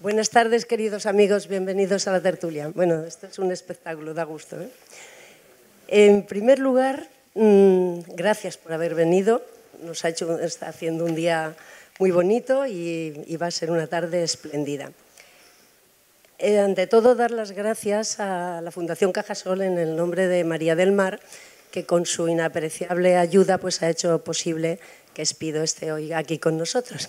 Buenas tardes, queridos amigos, bienvenidos a la tertulia. Bueno, esto es un espectáculo, da gusto, ¿eh? En primer lugar, gracias por haber venido. Está haciendo un día muy bonito y va a ser una tarde espléndida. Ante todo, dar las gracias a la Fundación Cajasol en el nombre de María del Mar, que con su inapreciable ayuda pues, ha hecho posible que Espido esté hoy aquí con nosotros.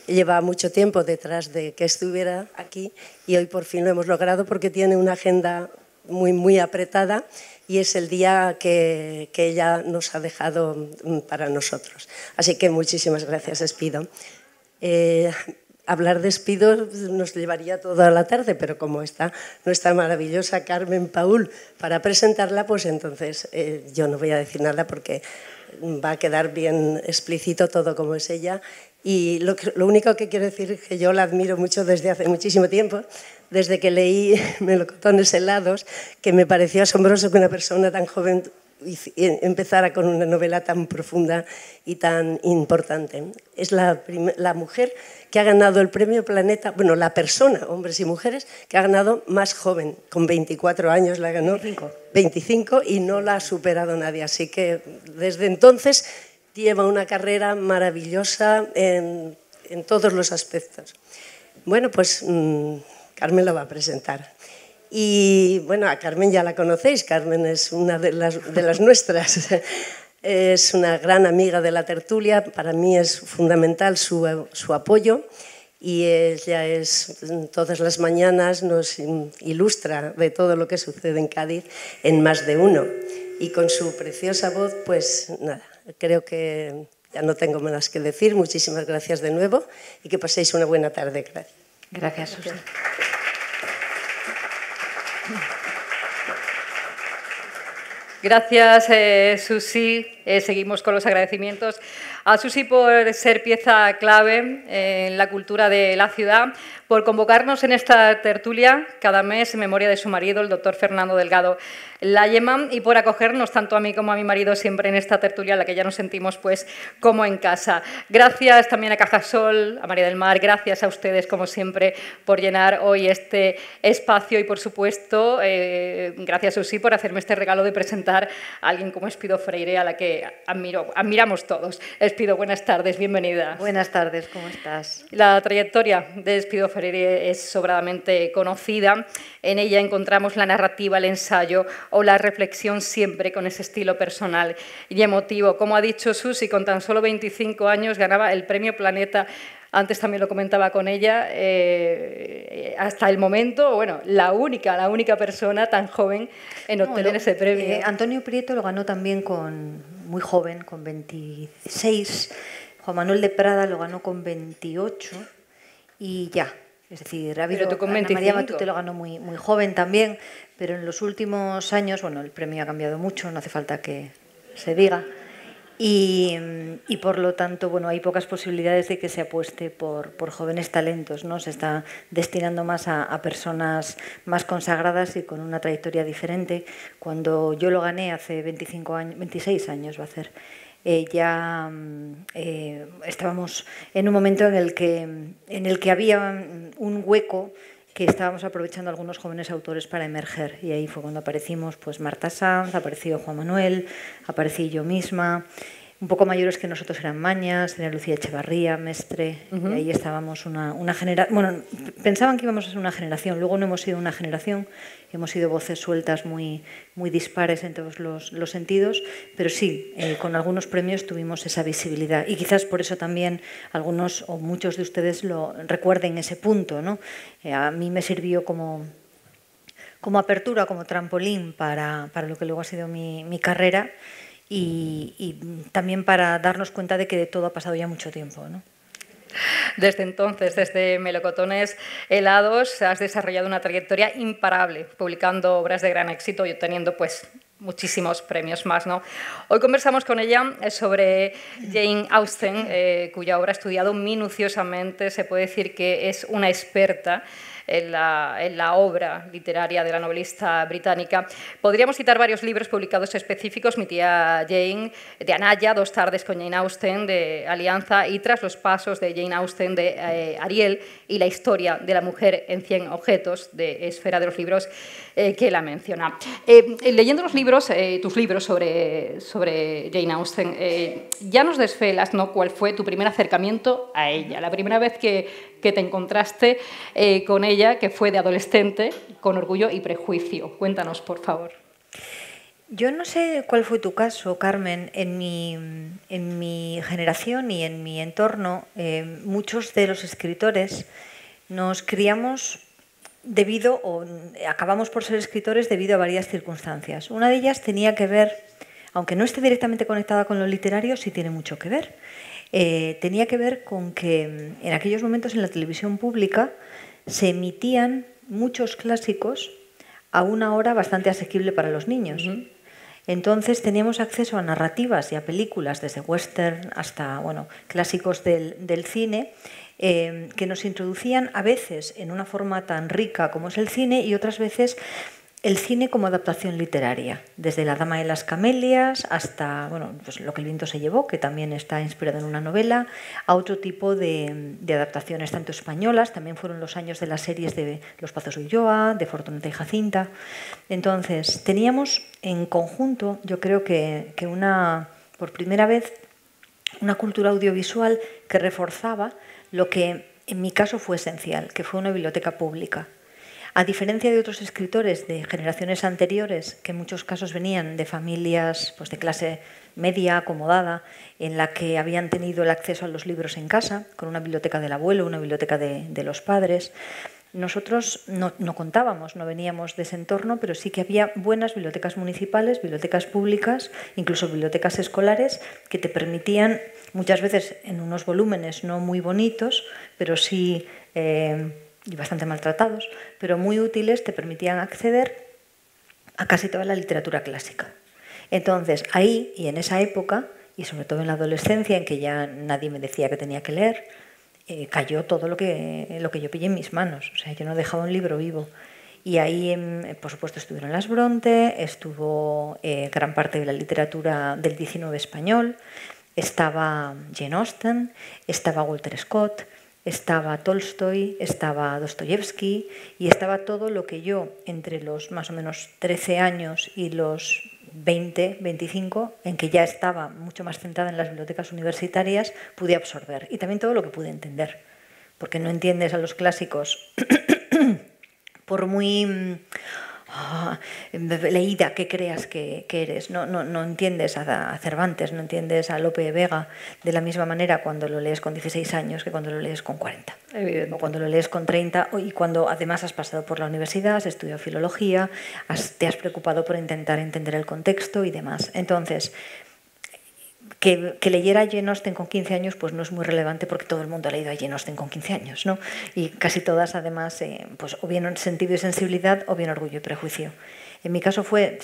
Lleva mucho tiempo detrás de que estuviera aquí y hoy por fin lo hemos logrado porque tiene una agenda muy apretada y es el día que ella nos ha dejado para nosotros. Así que muchísimas gracias, Espido. Hablar de Espido nos llevaría toda la tarde, pero como está nuestra maravillosa Carmen Paul para presentarla, pues entonces yo no voy a decir nada porque va a quedar bien explícito todo como es ella. Y lo único que quiero decir es que yo la admiro mucho desde hace muchísimo tiempo, desde que leí Melocotones helados, que me pareció asombroso que una persona tan joven empezara con una novela tan profunda y tan importante. Es la mujer que ha ganado el premio Planeta, bueno, la persona, hombres y mujeres, que ha ganado más joven, con 24 años la ganó, 25 y no la ha superado nadie. Así que desde entonces lleva una carrera maravillosa en todos los aspectos. Bueno, pues Carmen lo va a presentar. Y bueno, a Carmen ya la conocéis, Carmen es una de las nuestras. Es una gran amiga de la tertulia, para mí es fundamental su apoyo y ella todas las mañanas nos ilustra de todo lo que sucede en Cádiz en Más de Uno. Y con su preciosa voz, pues nada, creo que ya no tengo más que decir. Muchísimas gracias de nuevo y que paséis una buena tarde. Gracias. Gracias, Susi. Gracias, Susi. Seguimos con los agradecimientos a Susi por ser pieza clave en la cultura de la ciudad, por convocarnos en esta tertulia cada mes en memoria de su marido, el doctor Fernando Delgado Layeman, y por acogernos tanto a mí como a mi marido siempre en esta tertulia en la que ya nos sentimos pues como en casa. Gracias también a Cajasol, a María del Mar, gracias a ustedes como siempre por llenar hoy este espacio y por supuesto gracias Susi por hacerme este regalo de presentar a alguien como Espido Freire, a la que admiramos todos. Espido, buenas tardes, bienvenida. Buenas tardes, ¿cómo estás? La trayectoria de Espido Freire es sobradamente conocida. En ella encontramos la narrativa, el ensayo o la reflexión siempre con ese estilo personal y emotivo. Como ha dicho Susi, con tan solo 25 años ganaba el Premio Planeta. Antes también lo comentaba con ella, hasta el momento, bueno, la única persona tan joven en obtener ese premio. Antonio Prieto lo ganó también muy joven, con 26. Juan Manuel de Prada lo ganó con 28 y ya. Es decir, ha habido Ana María Matute lo ganó muy joven también, pero en los últimos años, bueno, el premio ha cambiado mucho, no hace falta que se diga. Y por lo tanto, bueno, hay pocas posibilidades de que se apueste por jóvenes talentos, ¿no? Se está destinando más a personas más consagradas y con una trayectoria diferente. Cuando yo lo gané hace 26 años va a ser, ya estábamos en un momento en el que había un hueco que estábamos aprovechando algunos jóvenes autores para emerger. Y ahí fue cuando aparecimos pues Marta Sanz, apareció Juan Manuel, aparecí yo misma. Un poco mayores que nosotros eran Mañas, era Lucía Echevarría, Mestre, y ahí estábamos una generación. Bueno, pensaban que íbamos a ser una generación, luego no hemos sido una generación, hemos sido voces sueltas muy dispares en todos los sentidos, pero sí, con algunos premios tuvimos esa visibilidad y quizás por eso también algunos o muchos de ustedes lo recuerden ese punto, ¿no? A mí me sirvió como apertura, como trampolín para lo que luego ha sido mi carrera. Y también para darnos cuenta de que de todo ha pasado ya mucho tiempo, ¿no? Desde entonces, desde Melocotones helados, has desarrollado una trayectoria imparable, publicando obras de gran éxito y obteniendo pues muchísimos premios más, ¿no? Hoy conversamos con ella sobre Jane Austen, cuya obra ha estudiado minuciosamente. Se puede decir que es una experta en la obra literaria de la novelista británica. Podríamos citar varios libros publicados específicos: Mi tía Jane, de Anaya, Dos tardes con Jane Austen, de Alianza, y Tras los pasos de Jane Austen, de Ariel, y La historia de la mujer en 100 objetos, de Esfera, de los libros que la menciona. Leyendo los libros, tus libros sobre Jane Austen, ya nos desvelas, ¿no?, cuál fue tu primer acercamiento a ella, la primera vez que te encontraste con ella, que fue de adolescente, con Orgullo y prejuicio. Cuéntanos, por favor. Yo no sé cuál fue tu caso, Carmen. En mi generación y en mi entorno, muchos de los escritores nos criamos acabamos por ser escritores debido a varias circunstancias. Una de ellas tenía que ver, aunque no esté directamente conectada con lo literario, sí tiene mucho que ver. Tenía que ver con que en aquellos momentos en la televisión pública se emitían muchos clásicos a una hora bastante asequible para los niños. Entonces teníamos acceso a narrativas y a películas, desde western hasta clásicos del cine, que nos introducían a veces en una forma tan rica como es el cine, y otras veces el cine como adaptación literaria, desde La dama de las camelias hasta pues Lo que el viento se llevó, que también está inspirado en una novela, a otro tipo de adaptaciones, tanto españolas. También fueron los años de las series de Los Pazos de Ulloa, de Fortunata y Jacinta. Entonces teníamos en conjunto, yo creo que por primera vez, una cultura audiovisual que reforzaba lo que en mi caso fue esencial, que fue una biblioteca pública. A diferencia de otros escritores de generaciones anteriores, que en muchos casos venían de familias pues, de clase media, acomodada, en la que habían tenido el acceso a los libros en casa, con una biblioteca del abuelo, una biblioteca de los padres, nosotros no contábamos, no veníamos de ese entorno, pero sí que había buenas bibliotecas municipales, bibliotecas públicas, incluso bibliotecas escolares, que te permitían, muchas veces en unos volúmenes no muy bonitos, pero sí y bastante maltratados, pero muy útiles, te permitían acceder a casi toda la literatura clásica. Entonces, ahí y en esa época, y sobre todo en la adolescencia, en que ya nadie me decía que tenía que leer, cayó todo lo que yo pillé en mis manos. O sea, yo no dejaba un libro vivo. Y ahí, por supuesto, estuvieron las Bronte, estuvo gran parte de la literatura del XIX español, estaba Jane Austen, estaba Walter Scott, estaba Tolstoy, estaba Dostoyevsky, y estaba todo lo que yo, entre los más o menos 13 años y los 20, 25, en que ya estaba mucho más centrada en las bibliotecas universitarias, pude absorber. Y también todo lo que pude entender, porque no entiendes a los clásicos por muy leída que creas que eres. No entiendes a Cervantes, no entiendes a Lope de Vega de la misma manera cuando lo lees con 16 años que cuando lo lees con 40. O cuando lo lees con 30, y cuando además has pasado por la universidad, has estudiado filología, te has preocupado por intentar entender el contexto y demás. Entonces, que leyera Jane Austen con 15 años pues no es muy relevante, porque todo el mundo ha leído a Jane Austen con 15 años, ¿no? Y casi todas, además, pues o bien Sentido y sensibilidad o bien Orgullo y prejuicio. En mi caso fue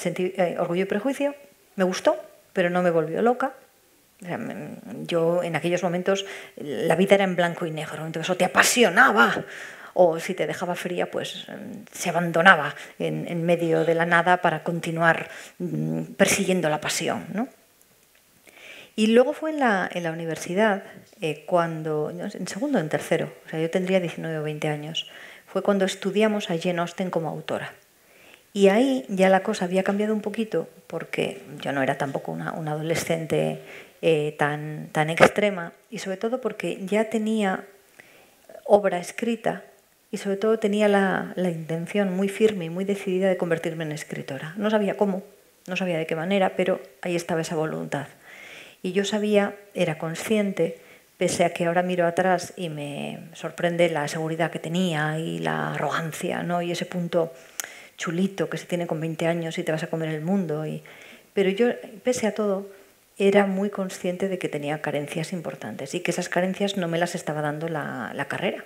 Orgullo y prejuicio, me gustó, pero no me volvió loca. O sea, yo en aquellos momentos la vida era en blanco y negro, entonces o te apasionaba o si te dejaba fría, pues se abandonaba en medio de la nada para continuar persiguiendo la pasión, ¿no? Y luego fue en la universidad, cuando, en segundo o en tercero, o sea, yo tendría 19 o 20 años, fue cuando estudiamos a Jane Austen como autora. Y ahí ya la cosa había cambiado un poquito, porque yo no era tampoco una adolescente tan extrema, y sobre todo porque ya tenía obra escrita y sobre todo tenía la intención muy firme y muy decidida de convertirme en escritora. No sabía cómo, no sabía de qué manera, pero ahí estaba esa voluntad. Y yo sabía, era consciente, pese a que ahora miro atrás y me sorprende la seguridad que tenía y la arrogancia, ¿no? Y ese punto chulito que se tiene con 20 años y te vas a comer el mundo. Pero yo, pese a todo, era muy consciente de que tenía carencias importantes y que esas carencias no me las estaba dando la carrera.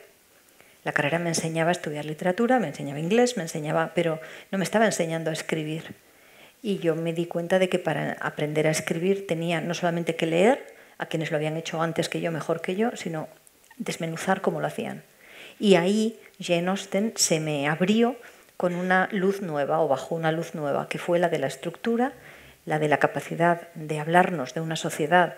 La carrera me enseñaba a estudiar literatura, me enseñaba inglés, pero no me estaba enseñando a escribir. Y yo me di cuenta de que para aprender a escribir tenía no solamente que leer a quienes lo habían hecho antes que yo, mejor que yo, sino desmenuzar cómo lo hacían. Y ahí Jane Austen se me abrió con una luz nueva, o bajo una luz nueva, que fue la de la estructura, la de la capacidad de hablarnos de una sociedad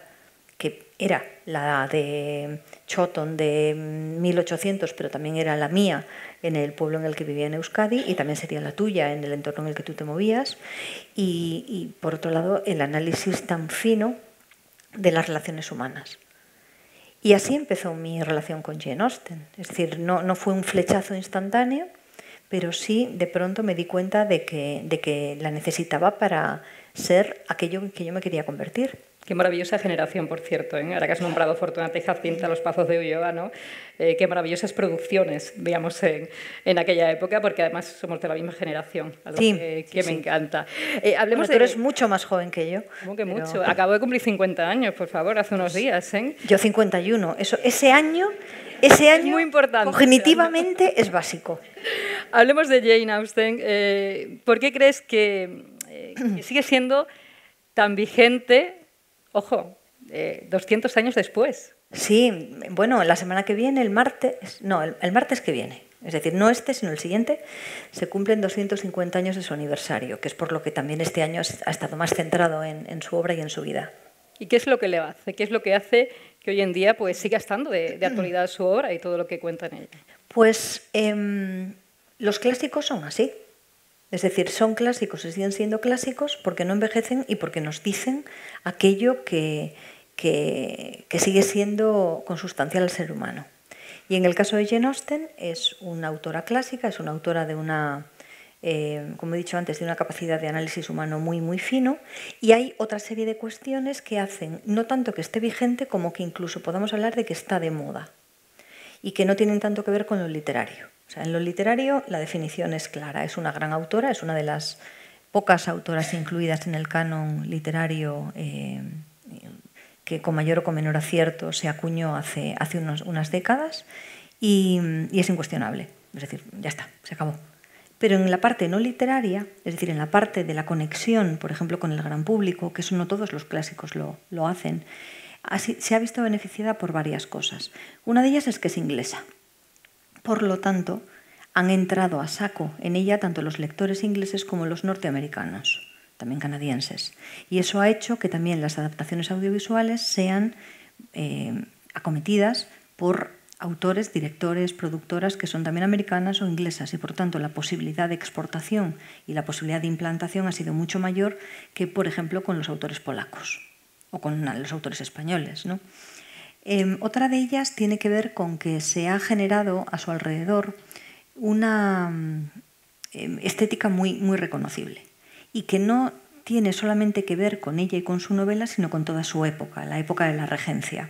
que era la de Chawton de 1800, pero también era la mía en el pueblo en el que vivía en Euskadi, y también sería la tuya en el entorno en el que tú te movías, y por otro lado el análisis tan fino de las relaciones humanas. Y así empezó mi relación con Jane Austen. Es decir, no fue un flechazo instantáneo, pero sí de pronto me di cuenta de que la necesitaba para ser aquello en que yo me quería convertir. Qué maravillosa generación, por cierto, ¿eh? Ahora que has nombrado Fortunata y Jacinta, Los Pazos de Ulloa, ¿no? Qué maravillosas producciones, digamos, en aquella época, porque además somos de la misma generación, algo sí, que me encanta. Hablemos tú eres mucho más joven que yo. ¿Cómo que mucho? Acabo de cumplir 50 años, por favor, hace unos días, ¿eh? Yo 51. Ese año es muy importante, cognitivamente es básico. Hablemos de Jane Austen. ¿Por qué crees que sigue siendo tan vigente? Ojo, 200 años después. Sí, bueno, la semana que viene, el martes que viene, es decir, no este, sino el siguiente, se cumplen 250 años de su aniversario, que es por lo que también este año ha estado más centrado en su obra y en su vida. ¿Y qué es lo que le hace? ¿Qué es lo que hace que hoy en día pues, siga estando de actualidad su obra y todo lo que cuenta en ella? Pues los clásicos son así. Es decir, son clásicos y siguen siendo clásicos porque no envejecen y porque nos dicen aquello que sigue siendo consustancial al ser humano. Y en el caso de Jane Austen es una autora clásica, es una autora de una, como he dicho antes, de una capacidad de análisis humano muy, muy fino, y hay otra serie de cuestiones que hacen no tanto que esté vigente como que incluso podamos hablar de que está de moda y que no tienen tanto que ver con lo literario. O sea, en lo literario la definición es clara, es una gran autora, es una de las pocas autoras incluidas en el canon literario que con mayor o con menor acierto se acuñó hace unas décadas y es incuestionable, es decir, ya está, se acabó. Pero en la parte no literaria, es decir, en la parte de la conexión, por ejemplo, con el gran público, que eso no todos los clásicos lo hacen, así, se ha visto beneficiada por varias cosas. Una de ellas es que es inglesa. Por lo tanto, han entrado a saco en ella tanto los lectores ingleses como los norteamericanos, también canadienses. Y eso ha hecho que también las adaptaciones audiovisuales sean acometidas por autores, directores, productoras que son también americanas o inglesas, y por tanto la posibilidad de exportación y la posibilidad de implantación ha sido mucho mayor que, por ejemplo, con los autores polacos o con los autores españoles, ¿no? Otra de ellas tiene que ver con que se ha generado a su alrededor una estética muy, muy reconocible y que no tiene solamente que ver con ella y con su novela, sino con toda su época, la época de la regencia.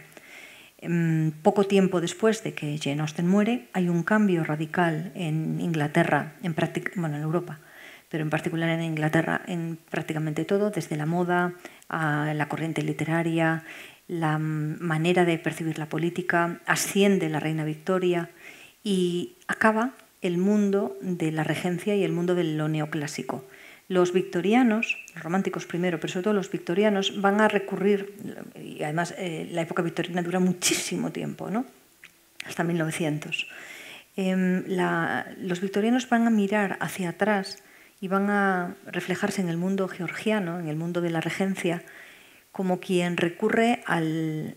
Poco tiempo después de que Jane Austen muere, hay un cambio radical en Inglaterra, en Europa, pero en particular en Inglaterra, en prácticamente todo, desde la moda a la corriente literaria, la manera de percibir la política, asciende la reina Victoria y acaba el mundo de la regencia y el mundo de lo neoclásico. Los victorianos, los románticos primero, pero sobre todo los victorianos, van a recurrir, y además la época victoriana dura muchísimo tiempo, ¿no? Hasta 1900. Los victorianos van a mirar hacia atrás y van a reflejarse en el mundo georgiano, en el mundo de la regencia, como quien recurre al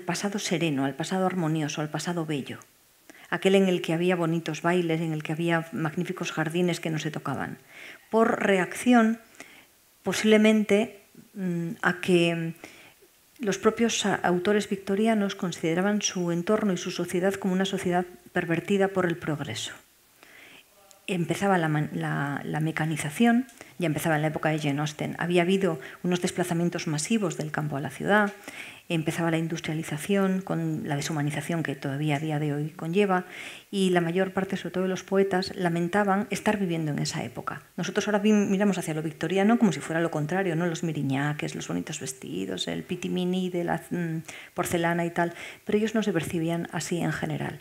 pasado sereno, al pasado armonioso, al pasado bello, aquel en el que había bonitos bailes, en el que había magníficos jardines que no se tocaban, por reacción posiblemente a que los propios autores victorianos consideraban su entorno y su sociedad como una sociedad pervertida por el progreso. Empezaba la mecanización, ya empezaba en la época de Jane Austen. Había habido unos desplazamientos masivos del campo a la ciudad, empezaba la industrialización con la deshumanización que todavía a día de hoy conlleva, y la mayor parte, sobre todo de los poetas, lamentaban estar viviendo en esa época. Nosotros ahora miramos hacia lo victoriano como si fuera lo contrario, ¿no? Los miriñaques, los bonitos vestidos, el pitimini de la porcelana y tal, pero ellos no se percibían así en general.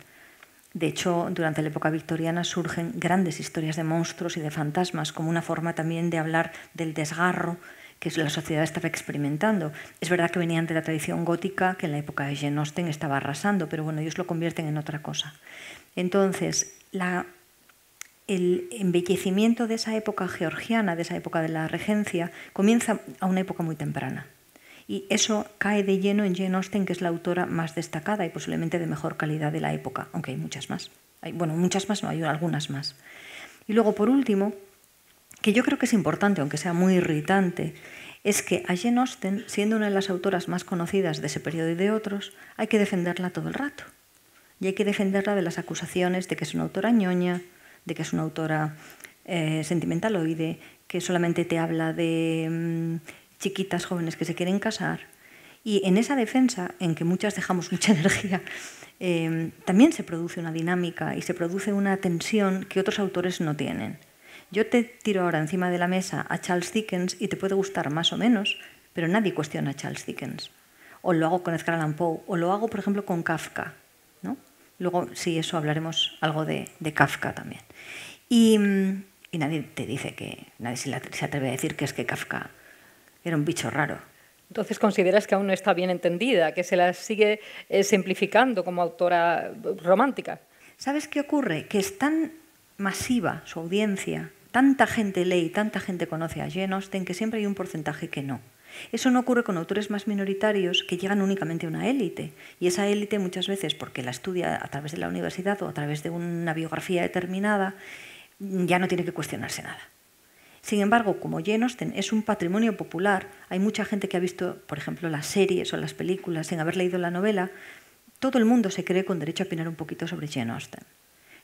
De hecho, durante la época victoriana surgen grandes historias de monstruos y de fantasmas como una forma también de hablar del desgarro que la sociedad estaba experimentando. Es verdad que venían de la tradición gótica, que en la época de Jane Austen estaba arrasando, pero bueno, ellos lo convierten en otra cosa. Entonces, el embellecimiento de esa época georgiana, de esa época de la regencia, comienza a una época muy temprana. Y eso cae de lleno en Jane Austen, que es la autora más destacada y posiblemente de mejor calidad de la época, aunque hay muchas más. Bueno, muchas más no, hay algunas más. Y luego, por último, que yo creo que es importante, aunque sea muy irritante, es que a Jane Austen, siendo una de las autoras más conocidas de ese periodo y de otros, hay que defenderla todo el rato. Y hay que defenderla de las acusaciones de que es una autora ñoña, de que es una autora sentimentaloide, que solamente te habla de chiquitas jóvenes que se quieren casar. Y en esa defensa, en que muchas dejamos mucha energía, también se produce una dinámica y se produce una tensión que otros autores no tienen. Yo te tiro ahora encima de la mesa a Charles Dickens y te puede gustar más o menos, pero nadie cuestiona a Charles Dickens. O lo hago con Edgar Allan Poe, o lo hago, por ejemplo, con Kafka, ¿no? Luego, sí, eso hablaremos algo de Kafka también. Y nadie te dice nadie se atreve a decir que es que Kafka era un bicho raro. Entonces, ¿consideras que aún no está bien entendida, que se la sigue simplificando como autora romántica? ¿Sabes qué ocurre? Que es tan masiva su audiencia, tanta gente lee, tanta gente conoce a Jane Austen, que siempre hay un porcentaje que no. Eso no ocurre con autores más minoritarios que llegan únicamente a una élite. Y esa élite muchas veces, porque la estudia a través de la universidad o a través de una biografía determinada, ya no tiene que cuestionarse nada. Sin embargo, como Jane Austen es un patrimonio popular, hay mucha gente que ha visto, por ejemplo, las series o las películas sin haber leído la novela, todo el mundo se cree con derecho a opinar un poquito sobre Jane Austen.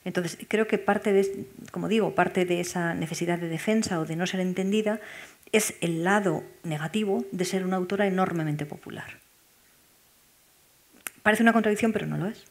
Entonces, creo que parte de esa necesidad de defensa o de no ser entendida es el lado negativo de ser una autora enormemente popular. Parece una contradicción, pero no lo es.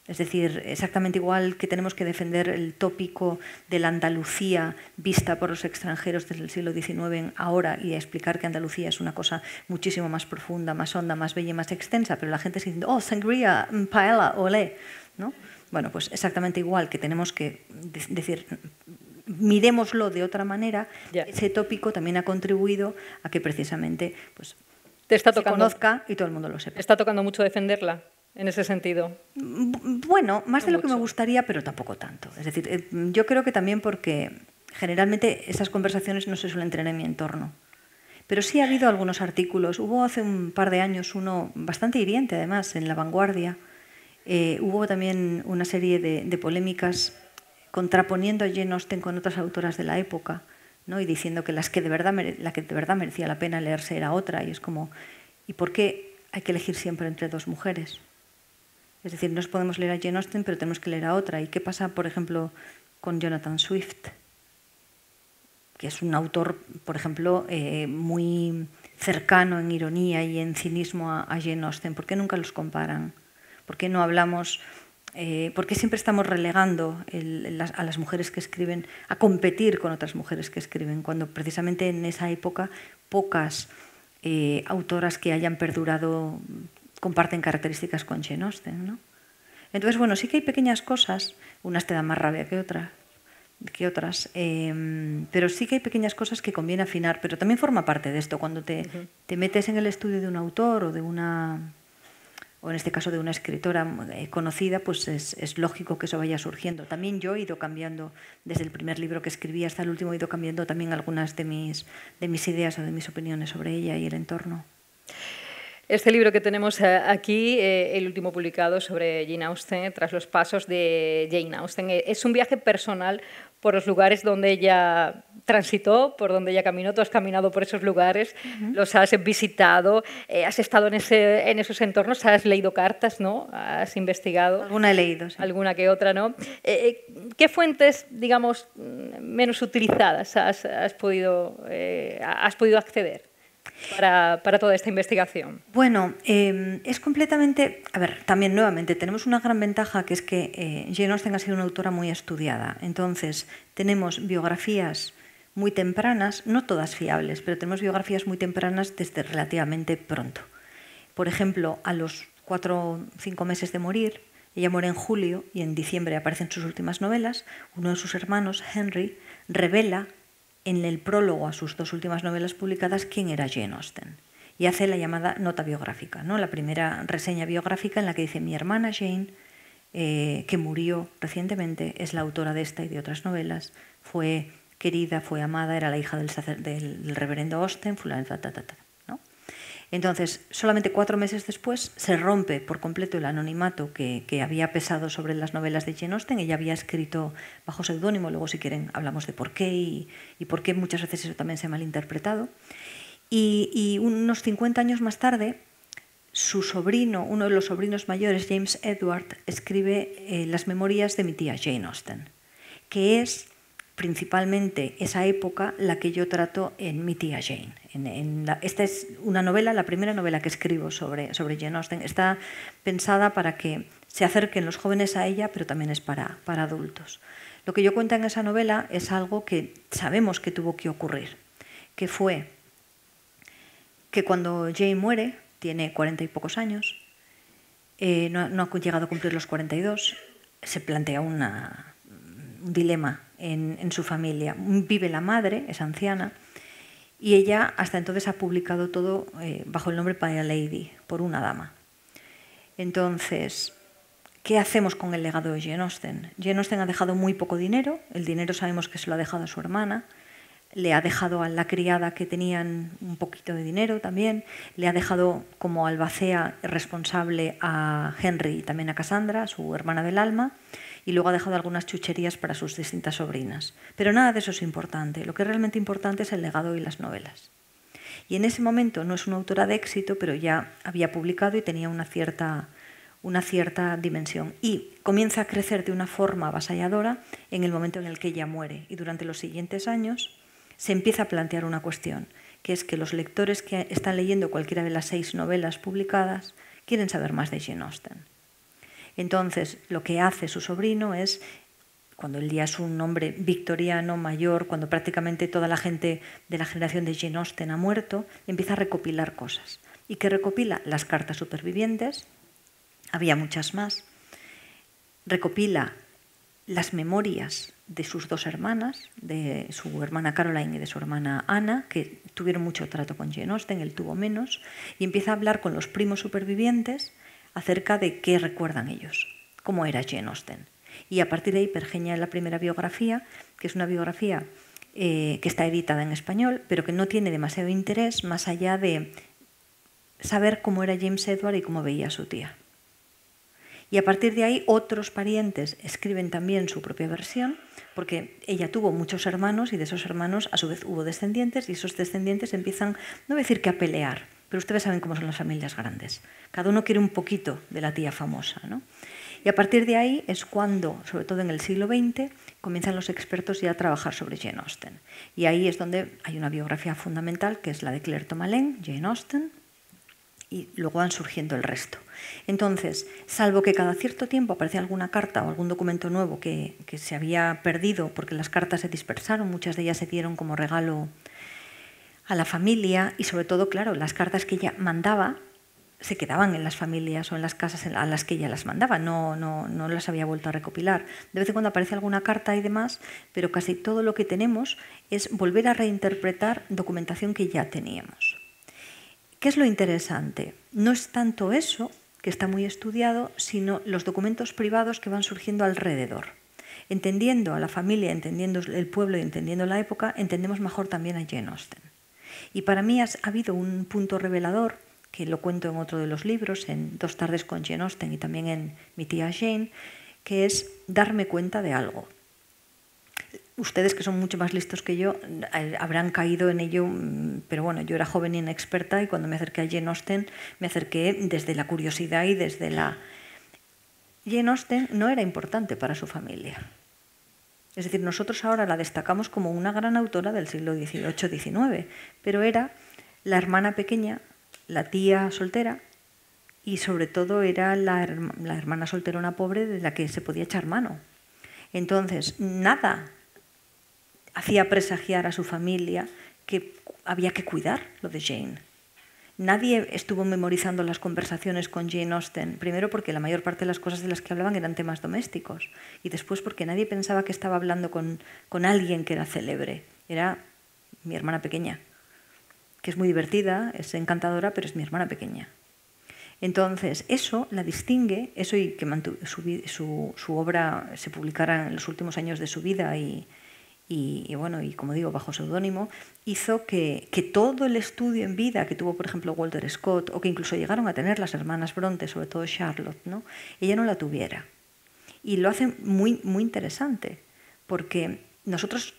Es decir, exactamente igual que tenemos que defender el tópico de la Andalucía vista por los extranjeros desde el siglo XIX ahora y explicar que Andalucía es una cosa muchísimo más profunda, más honda, más bella y más extensa, pero la gente sigue diciendo, oh, sangría, paella, olé, ¿no? Bueno, pues exactamente igual que tenemos que decir, mirémoslo de otra manera, ese tópico también ha contribuido a que precisamente pues, se conozca y todo el mundo lo sepa. ¿Está tocando mucho defenderla en ese sentido? Bueno, más de lo que me gustaría, pero tampoco tanto. Es decir, yo creo que también porque generalmente esas conversaciones no se suelen tener en mi entorno. Pero sí ha habido algunos artículos. Hubo hace un par de años uno bastante hiriente, además, en La Vanguardia. Hubo también una serie de polémicas contraponiendo a Jane Austen con otras autoras de la época, ¿no? Y diciendo que la que de verdad merecía la pena leerse era otra. Y es como, ¿y por qué hay que elegir siempre entre dos mujeres? Es decir, no podemos leer a Jane Austen, pero tenemos que leer a otra. ¿Y qué pasa, por ejemplo, con Jonathan Swift? Que es un autor, por ejemplo, muy cercano en ironía y en cinismo a Jane Austen. ¿Por qué nunca los comparan? ¿Por qué no hablamos? ¿Por qué siempre estamos relegando a las mujeres que escriben a competir con otras mujeres que escriben? Cuando precisamente en esa época pocas autoras que hayan perdurado comparten características con Jane Austen, ¿no? Entonces, bueno, sí que hay pequeñas cosas, unas te dan más rabia que otras, pero sí que hay pequeñas cosas que conviene afinar, pero también forma parte de esto. Cuando te metes en el estudio de un autor o en este caso de una escritora conocida, pues es lógico que eso vaya surgiendo. También yo he ido cambiando, desde el primer libro que escribí hasta el último, he ido cambiando también algunas de mis ideas o de mis opiniones sobre ella y el entorno. Este libro que tenemos aquí, el último publicado sobre Jane Austen, tras los pasos de Jane Austen, es un viaje personal por los lugares donde ella transitó, por donde ella caminó. Tú has caminado por esos lugares, los has visitado, has estado en esos entornos, has leído cartas, ¿no? Has investigado. Alguna he leído, sí. Alguna que otra, ¿no? ¿Qué fuentes, digamos, menos utilizadas has podido acceder para toda esta investigación? Bueno, es completamente... A ver, también nuevamente tenemos una gran ventaja, que es que Jane Austen ha sido una autora muy estudiada. Entonces, tenemos biografías muy tempranas, no todas fiables, pero tenemos biografías muy tempranas desde relativamente pronto. Por ejemplo, a los 4 o 5 meses de morir, Ella muere en julio y en diciembre aparecen sus últimas novelas. Uno de sus hermanos, Henry, revela en el prólogo a sus 2 últimas novelas publicadas quién era Jane Austen. Y hace la llamada nota biográfica, ¿no? La primera reseña biográfica en la que dice: mi hermana Jane, que murió recientemente, es la autora de esta y de otras novelas, fue querida, fue amada, era la hija del reverendo Austen, fulano, ¿no? Entonces, solamente 4 meses después se rompe por completo el anonimato que había pesado sobre las novelas de Jane Austen. Ella había escrito bajo seudónimo, luego si quieren hablamos de por qué y por qué muchas veces eso también se ha malinterpretado. Y unos 50 años más tarde, su sobrino, uno de los sobrinos mayores, James Edward, escribe las memorias de mi tía Jane Austen, que es principalmente esa época la que yo trato en Mi tía Jane. Esta es una novela, la primera novela que escribo sobre Jane Austen. Está pensada para que se acerquen los jóvenes a ella, pero también es para adultos. Lo que yo cuento en esa novela es algo que sabemos que tuvo que ocurrir, que fue que cuando Jane muere, tiene 40 y pocos años, no ha llegado a cumplir los 42, se plantea un dilema en su familia. Vive la madre, es anciana, y ella hasta entonces ha publicado todo bajo el nombre by a Lady, por una dama. Entonces, ¿qué hacemos con el legado de Jane Austen? Jane Austen ha dejado muy poco dinero, el dinero sabemos que se lo ha dejado a su hermana, le ha dejado a la criada que tenían un poquito de dinero también, le ha dejado como albacea responsable a Henry y también a Cassandra, su hermana del alma, y luego ha dejado algunas chucherías para sus distintas sobrinas. Pero nada de eso es importante. Lo que es realmente importante es el legado y las novelas. Y en ese momento no es una autora de éxito, pero ya había publicado y tenía una cierta dimensión. Y comienza a crecer de una forma avasalladora en el momento en el que ella muere. Y durante los siguientes años se empieza a plantear una cuestión, que es que los lectores que están leyendo cualquiera de las 6 novelas publicadas quieren saber más de Jane Austen. Entonces, lo que hace su sobrino es, cuando él ya es un hombre victoriano, mayor, cuando prácticamente toda la gente de la generación de Jane Austen ha muerto, empieza a recopilar cosas. ¿Y qué recopila? Las cartas supervivientes, había muchas más. Recopila las memorias de sus 2 hermanas, de su hermana Caroline y de su hermana Anna, que tuvieron mucho trato con Jane Austen, él tuvo menos, y empieza a hablar con los primos supervivientes acerca de qué recuerdan ellos, cómo era Jane Austen. Y a partir de ahí pergeña la primera biografía, que es una biografía que está editada en español, pero que no tiene demasiado interés más allá de saber cómo era James Edward y cómo veía a su tía. Y a partir de ahí otros parientes escriben también su propia versión, porque ella tuvo muchos hermanos y de esos hermanos a su vez hubo descendientes, y esos descendientes empiezan, no voy a decir que a pelear, pero ustedes saben cómo son las familias grandes. Cada uno quiere un poquito de la tía famosa, ¿no? Y a partir de ahí es cuando, sobre todo en el siglo XX, comienzan los expertos ya a trabajar sobre Jane Austen. Y ahí es donde hay una biografía fundamental, que es la de Claire Tomalin, Jane Austen, y luego van surgiendo el resto. Entonces, salvo que cada cierto tiempo aparece alguna carta o algún documento nuevo que se había perdido porque las cartas se dispersaron, muchas de ellas se dieron como regalo a la familia, y sobre todo, claro, las cartas que ella mandaba se quedaban en las familias o en las casas a las que ella las mandaba, no las había vuelto a recopilar. De vez en cuando aparece alguna carta y demás, pero casi todo lo que tenemos es volver a reinterpretar documentación que ya teníamos. ¿Qué es lo interesante? No es tanto eso, que está muy estudiado, sino los documentos privados que van surgiendo alrededor. Entendiendo a la familia, entendiendo el pueblo y entendiendo la época, entendemos mejor también a Jane Austen. Y para mí ha habido un punto revelador, que lo cuento en otro de los libros, en 2 tardes con Jane Austen y también en Mi tía Jane, que es darme cuenta de algo. Ustedes, que son mucho más listos que yo, habrán caído en ello, pero bueno, yo era joven e inexperta, y cuando me acerqué a Jane Austen me acerqué desde la curiosidad y desde la... Jane Austen no era importante para su familia. Es decir, nosotros ahora la destacamos como una gran autora del siglo XVIII-XIX, pero era la hermana pequeña, la tía soltera, y sobre todo era la hermana solterona pobre de la que se podía echar mano. Entonces, nada hacía presagiar a su familia que había que cuidar lo de Jane. Nadie estuvo memorizando las conversaciones con Jane Austen, primero porque la mayor parte de las cosas de las que hablaban eran temas domésticos y después porque nadie pensaba que estaba hablando con alguien que era célebre. Era mi hermana pequeña, que es muy divertida, es encantadora, pero es mi hermana pequeña. Entonces, eso la distingue, eso y que su obra se publicara en los últimos años de su vida y bueno, y como digo, bajo seudónimo, hizo que todo el estudio en vida que tuvo, por ejemplo, Walter Scott, o que incluso llegaron a tener las hermanas Bronte, sobre todo Charlotte, ¿no? Ella no la tuviera. Y lo hace muy, muy interesante, porque nosotros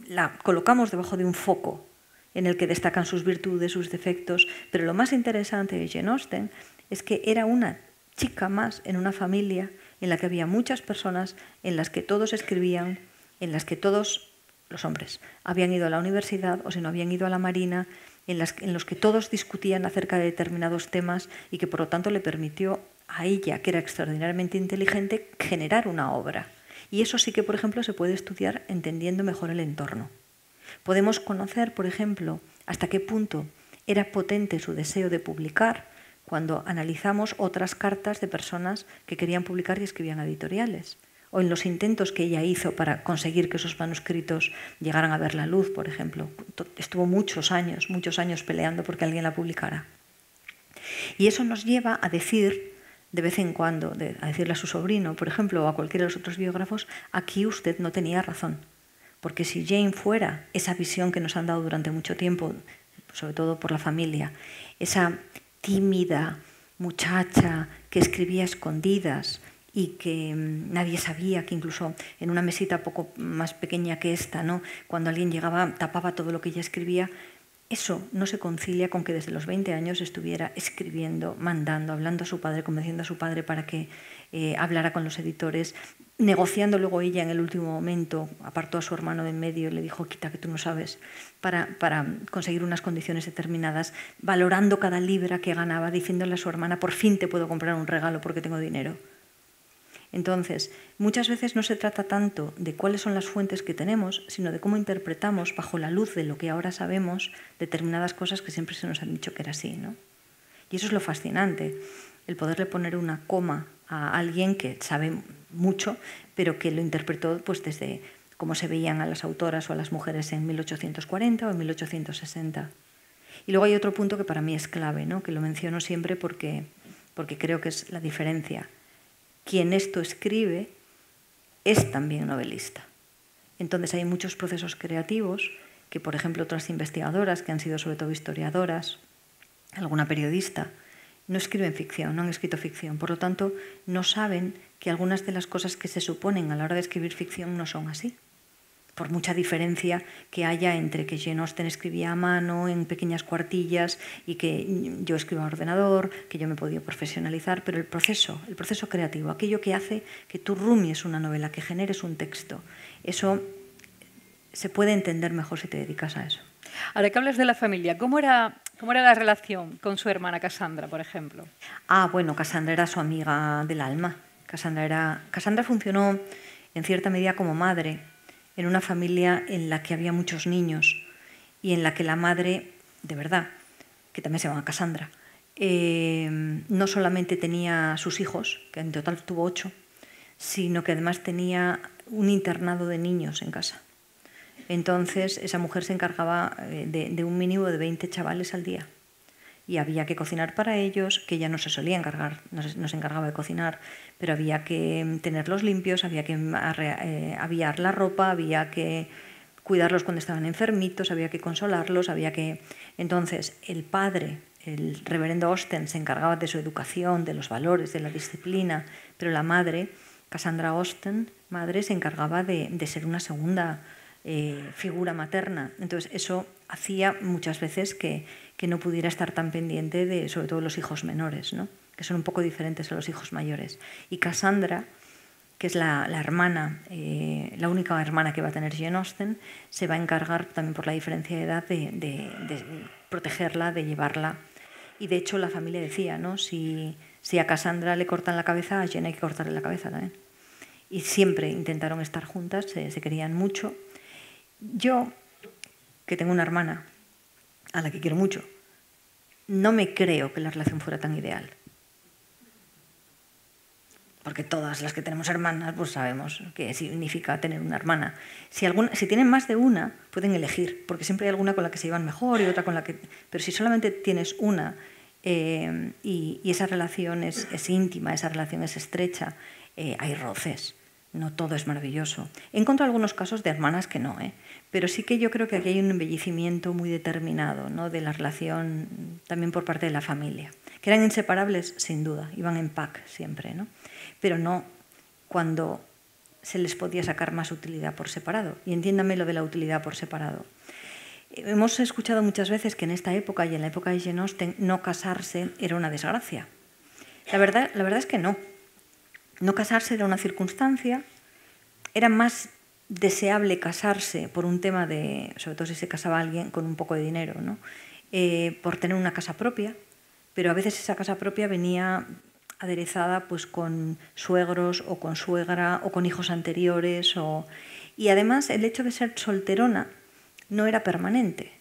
la colocamos debajo de un foco en el que destacan sus virtudes, sus defectos, pero lo más interesante de Jane Austen es que era una chica más en una familia en la que había muchas personas, en las que todos escribían, en las que todos, los hombres, habían ido a la universidad o si no habían ido a la marina, en los que todos discutían acerca de determinados temas y que por lo tanto le permitió a ella, que era extraordinariamente inteligente, generar una obra. Y eso sí que, por ejemplo, se puede estudiar entendiendo mejor el entorno. Podemos conocer, por ejemplo, hasta qué punto era potente su deseo de publicar cuando analizamos otras cartas de personas que querían publicar y escribían editoriales, o en los intentos que ella hizo para conseguir que esos manuscritos llegaran a ver la luz, por ejemplo. Estuvo muchos años peleando porque alguien la publicara. Y eso nos lleva a decir, de vez en cuando, a decirle a su sobrino, por ejemplo, o a cualquiera de los otros biógrafos, aquí usted no tenía razón. Porque si Jane fuera esa visión que nos han dado durante mucho tiempo, sobre todo por la familia, esa tímida muchacha que escribía a escondidas y que nadie sabía, que incluso en una mesita poco más pequeña que esta, ¿no? Cuando alguien llegaba tapaba todo lo que ella escribía, eso no se concilia con que desde los 20 años estuviera escribiendo, mandando, hablando a su padre, convenciendo a su padre para que hablara con los editores, negociando luego ella en el último momento, apartó a su hermano de en medio y le dijo, quita que tú no sabes, para conseguir unas condiciones determinadas, valorando cada libra que ganaba, diciéndole a su hermana, por fin te puedo comprar un regalo porque tengo dinero. Entonces, muchas veces no se trata tanto de cuáles son las fuentes que tenemos, sino de cómo interpretamos, bajo la luz de lo que ahora sabemos, determinadas cosas que siempre se nos han dicho que era así, ¿no? Y eso es lo fascinante, el poderle poner una coma a alguien que sabe mucho, pero que lo interpretó pues, desde cómo se veían a las autoras o a las mujeres en 1840 o en 1860. Y luego hay otro punto que para mí es clave, ¿no? Que lo menciono siempre porque creo que es la diferencia. Quien esto escribe es también novelista. Entonces hay muchos procesos creativos que, por ejemplo, otras investigadoras, que han sido sobre todo historiadoras, alguna periodista, no escriben ficción, no han escrito ficción. Por lo tanto, no saben que algunas de las cosas que se suponen a la hora de escribir ficción no son así. Por mucha diferencia que haya entre que Jane Austen escribía a mano, en pequeñas cuartillas, y que yo escribo a ordenador, que yo me he podido profesionalizar, pero el proceso creativo, aquello que hace que tú rumies una novela, que generes un texto, eso se puede entender mejor si te dedicas a eso. Ahora que hablas de la familia, ¿cómo era la relación con su hermana Cassandra, por ejemplo? Bueno, Cassandra era su amiga del alma. Cassandra funcionó en cierta medida como madre en una familia en la que había muchos niños y en la que la madre, de verdad, que también se llama Cassandra, no solamente tenía sus hijos, que en total tuvo 8, sino que además tenía un internado de niños en casa. Entonces, esa mujer se encargaba de un mínimo de 20 chavales al día. Y había que cocinar para ellos, que ella no se solía encargar, no se encargaba de cocinar, pero había que tenerlos limpios, había que aviar la ropa, había que cuidarlos cuando estaban enfermitos, había que consolarlos, Entonces, el padre, el reverendo Austen, se encargaba de su educación, de los valores, de la disciplina, pero la madre, Cassandra Austen, madre, se encargaba de ser una segunda figura materna. Entonces, eso hacía muchas veces que no pudiera estar tan pendiente de, sobre todo, los hijos menores, ¿no? Que son un poco diferentes a los hijos mayores. Y Cassandra, que es la hermana, la única hermana que va a tener Jane Austen, se va a encargar también por la diferencia de edad de protegerla, de llevarla. Y de hecho la familia decía, ¿no? Si a Cassandra le cortan la cabeza, a Jane hay que cortarle la cabeza también. Y siempre intentaron estar juntas, se querían mucho. Yo, que tengo una hermana a la que quiero mucho, no me creo que la relación fuera tan ideal. Porque todas las que tenemos hermanas pues sabemos qué significa tener una hermana. Si tienen más de una, pueden elegir, porque siempre hay alguna con la que se llevan mejor y otra con la que... Pero si solamente tienes una y esa relación es íntima, esa relación es estrecha, hay roces. No todo es maravilloso. He encontrado algunos casos de hermanas que no, pero sí que yo creo que aquí hay un embellecimiento muy determinado, ¿no?, de la relación también por parte de la familia. Que eran inseparables, sin duda, iban en pack siempre, ¿no? Pero no cuando se les podía sacar más utilidad por separado. Y entiéndame lo de la utilidad por separado. Hemos escuchado muchas veces que en esta época y en la época de Jane Austen no casarse era una desgracia. La verdad es que no. No casarse era una circunstancia, era más deseable casarse por un tema de, sobre todo si se casaba alguien con un poco de dinero, ¿no? Por tener una casa propia, pero a veces esa casa propia venía aderezada pues con suegros o con suegra o con hijos anteriores y además el hecho de ser solterona no era permanente.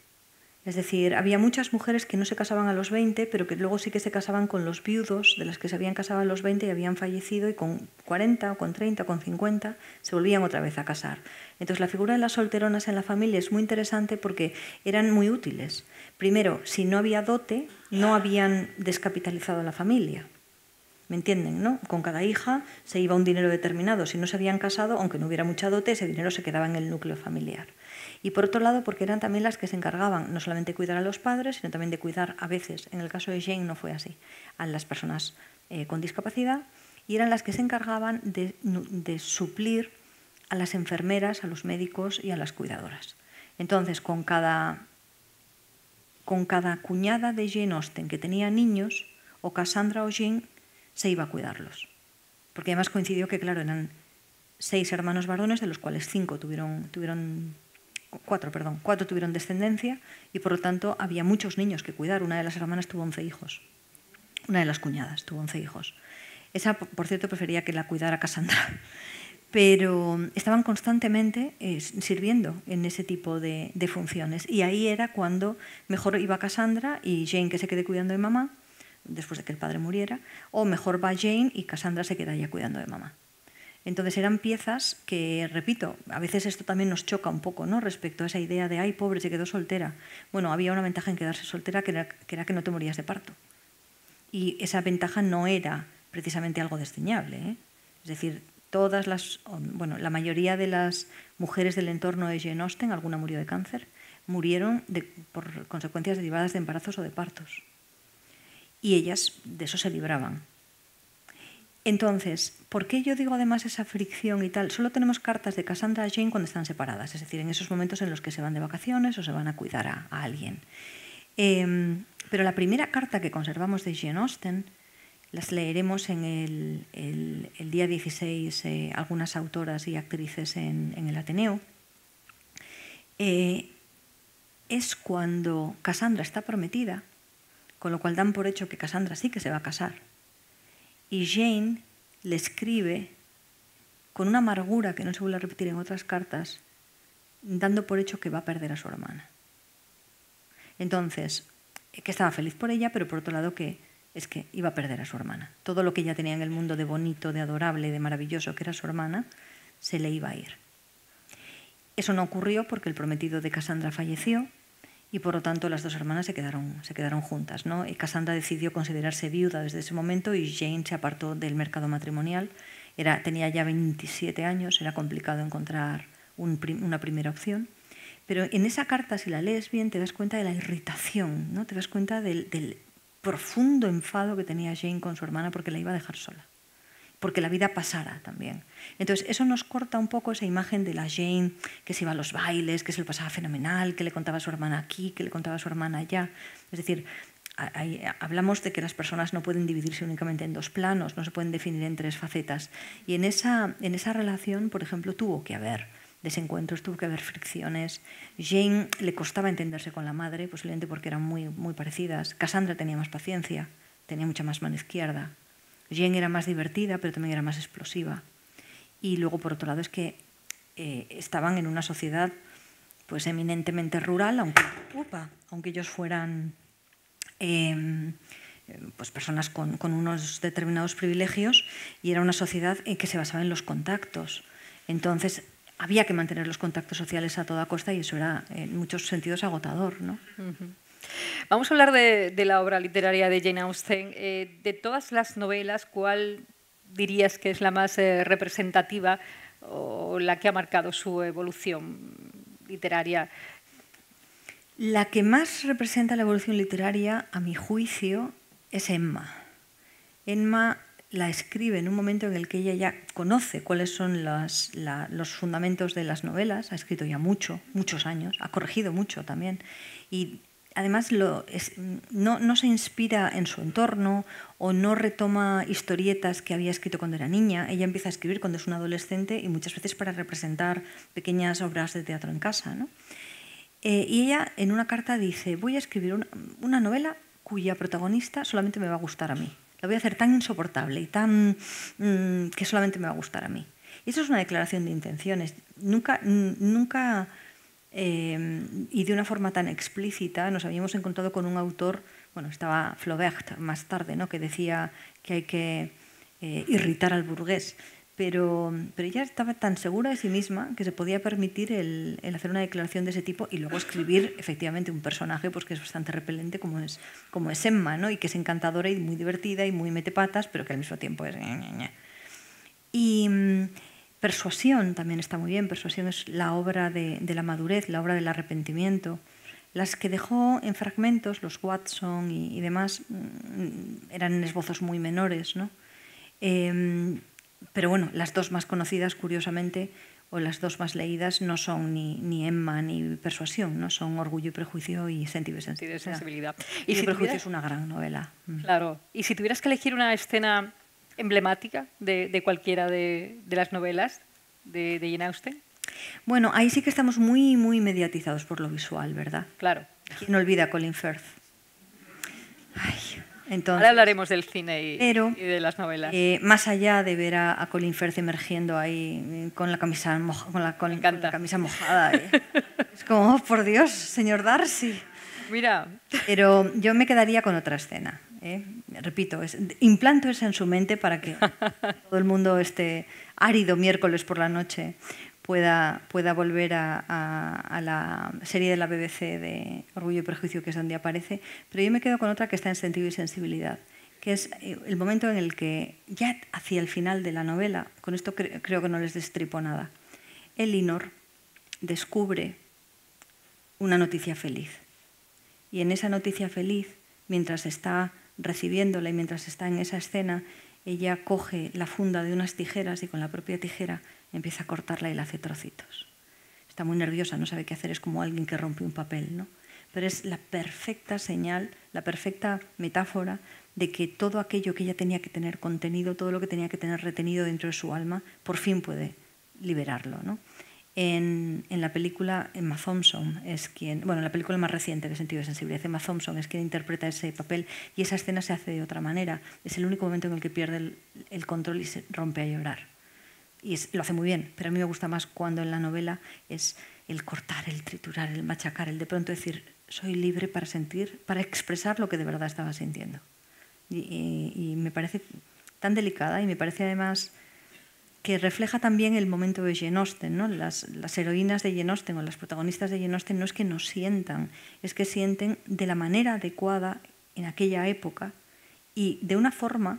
Es decir, había muchas mujeres que no se casaban a los 20, pero que luego sí que se casaban con los viudos de las que se habían casado a los 20 y habían fallecido, y con 40 o con 30 o con 50 se volvían otra vez a casar. Entonces la figura de las solteronas en la familia es muy interesante porque eran muy útiles. Primero, si no había dote, no habían descapitalizado a la familia. ¿Me entienden, no? Con cada hija se iba un dinero determinado. Si no se habían casado, aunque no hubiera mucha dote, ese dinero se quedaba en el núcleo familiar. Y por otro lado, porque eran también las que se encargaban no solamente de cuidar a los padres, sino también de cuidar a veces, en el caso de Jane no fue así, a las personas con discapacidad, y eran las que se encargaban de suplir a las enfermeras, a los médicos y a las cuidadoras. Entonces, con cada cuñada de Jane Austen que tenía niños, o Cassandra o Jane se iba a cuidarlos. Porque además coincidió que, claro, eran 6 hermanos varones, de los cuales 4 tuvieron descendencia, y por lo tanto había muchos niños que cuidar. Una de las hermanas tuvo 11 hijos. Una de las cuñadas tuvo 11 hijos. Esa, por cierto, prefería que la cuidara Cassandra. Pero estaban constantemente sirviendo en ese tipo de funciones. Y ahí era cuando mejor iba Cassandra y Jane, que se quede cuidando de mamá, después de que el padre muriera, o mejor va Jane y Cassandra se queda ya cuidando de mamá. Entonces eran piezas que, repito, a veces esto también nos choca un poco, ¿no?, respecto a esa idea de ¡ay, pobre, se quedó soltera! Bueno, había una ventaja en quedarse soltera que era que no te morías de parto. Y esa ventaja no era precisamente algo desdeñable, ¿eh? Es decir, la mayoría de las mujeres del entorno de Jane Austen, alguna murió de cáncer, murieron por consecuencias derivadas de embarazos o de partos. Y ellas de eso se libraban. Entonces, ¿por qué yo digo además esa fricción y tal? Solo tenemos cartas de Cassandra y Jane cuando están separadas, es decir, en esos momentos en los que se van de vacaciones o se van a cuidar a alguien. Pero la primera carta que conservamos de Jane Austen, las leeremos en el día 16, algunas autoras y actrices en el Ateneo, es cuando Cassandra está prometida, con lo cual dan por hecho que Cassandra sí que se va a casar. Y Jane le escribe con una amargura que no se vuelve a repetir en otras cartas, dando por hecho que va a perder a su hermana. Entonces, que estaba feliz por ella, pero por otro lado que iba a perder a su hermana. Todo lo que ella tenía en el mundo de bonito, de adorable, de maravilloso que era su hermana, se le iba a ir. Eso no ocurrió porque el prometido de Cassandra falleció y por lo tanto las dos hermanas se quedaron juntas, ¿no? Y Cassandra decidió considerarse viuda desde ese momento y Jane se apartó del mercado matrimonial. Tenía ya 27 años, era complicado encontrar una primera opción. Pero en esa carta, si la lees bien, te das cuenta de la irritación, ¿no? Te das cuenta del profundo enfado que tenía Jane con su hermana porque la iba a dejar sola, porque la vida pasara también. Entonces, eso nos corta un poco esa imagen de la Jane que se iba a los bailes, que se lo pasaba fenomenal, que le contaba a su hermana aquí, que le contaba a su hermana allá. Es decir, hablamos de que las personas no pueden dividirse únicamente en dos planos, no se pueden definir en tres facetas. Y en esa relación, por ejemplo, tuvo que haber desencuentros, tuvo que haber fricciones. Jane le costaba entenderse con la madre, posiblemente porque eran muy, muy parecidas. Cassandra tenía más paciencia, tenía mucha más mano izquierda. Jane era más divertida, pero también era más explosiva. Y luego, por otro lado, es que estaban en una sociedad pues eminentemente rural, aunque ellos fueran pues personas con unos determinados privilegios, y era una sociedad que se basaba en los contactos. Entonces, había que mantener los contactos sociales a toda costa y eso era en muchos sentidos agotador, ¿no? Vamos a hablar de la obra literaria de Jane Austen. De todas las novelas, ¿cuál dirías que es la más representativa o la que ha marcado su evolución literaria? La que más representa la evolución literaria, a mi juicio, es Emma. Emma la escribe en un momento en el que ella ya conoce cuáles son los fundamentos de las novelas, ha escrito ya muchos años, ha corregido mucho también, y además no se inspira en su entorno o no retoma historietas que había escrito cuando era niña. Ella empieza a escribir cuando es una adolescente y muchas veces para representar pequeñas obras de teatro en casa, ¿no? Y ella en una carta dice: voy a escribir una novela cuya protagonista solamente me va a gustar a mí. La voy a hacer tan insoportable y tan que solamente me va a gustar a mí. Y eso es una declaración de intenciones. Nunca y de una forma tan explícita nos habíamos encontrado con un autor, bueno, estaba Flaubert más tarde, ¿no?, que decía que hay que irritar al burgués, pero ella estaba tan segura de sí misma que se podía permitir el hacer una declaración de ese tipo y luego escribir efectivamente un personaje pues, que es bastante repelente como es Emma, ¿no?, y que es encantadora y muy divertida y muy metepatas, pero que al mismo tiempo es... Y Persuasión también está muy bien. Persuasión es la obra de la madurez, la obra del arrepentimiento. Las que dejó en fragmentos, los Watson y demás, eran esbozos muy menores, ¿no? Pero bueno, las dos más conocidas, curiosamente, o las dos más leídas, no son ni Emma ni Persuasión, ¿no? Son Orgullo y Prejuicio y Sentido y Sensibilidad. Y si Prejuicio es una gran novela. Claro. Y si tuvieras que elegir una escena emblemática de cualquiera de las novelas de Jane Austen. Bueno, ahí sí que estamos muy mediatizados por lo visual, ¿verdad? Claro. ¿Quién olvida a Colin Firth? Entonces, ahora hablaremos del cine y de las novelas. Más allá de ver a Colin Firth emergiendo ahí con la camisa, con la camisa mojada, es como, oh, por Dios, señor Darcy. Mira. Pero yo me quedaría con otra escena. Repito, implanto eso en su mente para que todo el mundo este árido miércoles por la noche pueda volver a la serie de la BBC de Orgullo y Prejuicio, que es donde aparece. Pero yo me quedo con otra que está en Sentido y Sensibilidad, que es el momento en el que, ya hacia el final de la novela, con esto creo que no les destripo nada, Elinor descubre una noticia feliz. Y en esa noticia feliz, mientras está recibiéndola y mientras está en esa escena, ella coge la funda de unas tijeras y con la propia tijera empieza a cortarla y la hace trocitos. Está muy nerviosa, no sabe qué hacer, es como alguien que rompe un papel, ¿no? Pero es la perfecta señal, la perfecta metáfora de que todo aquello que ella tenía que tener contenido, todo lo que tenía que tener retenido dentro de su alma, por fin puede liberarlo, ¿no? En la película, Emma Thompson es quien, bueno, en la película más reciente de Sentido y Sensibilidad, Emma Thompson es quien interpreta ese papel y esa escena se hace de otra manera. Es el único momento en el que pierde el control y se rompe a llorar. Y lo hace muy bien, pero a mí me gusta más cuando en la novela es el cortar, el triturar, el machacar, el de pronto decir, soy libre para sentir, para expresar lo que de verdad estaba sintiendo. Y me parece tan delicada y me parece además que refleja también el momento de Jane Austen, ¿no? Las heroínas de Jane Austen o las protagonistas de Jane Austen no es que no sientan, es que sienten de la manera adecuada en aquella época y de una forma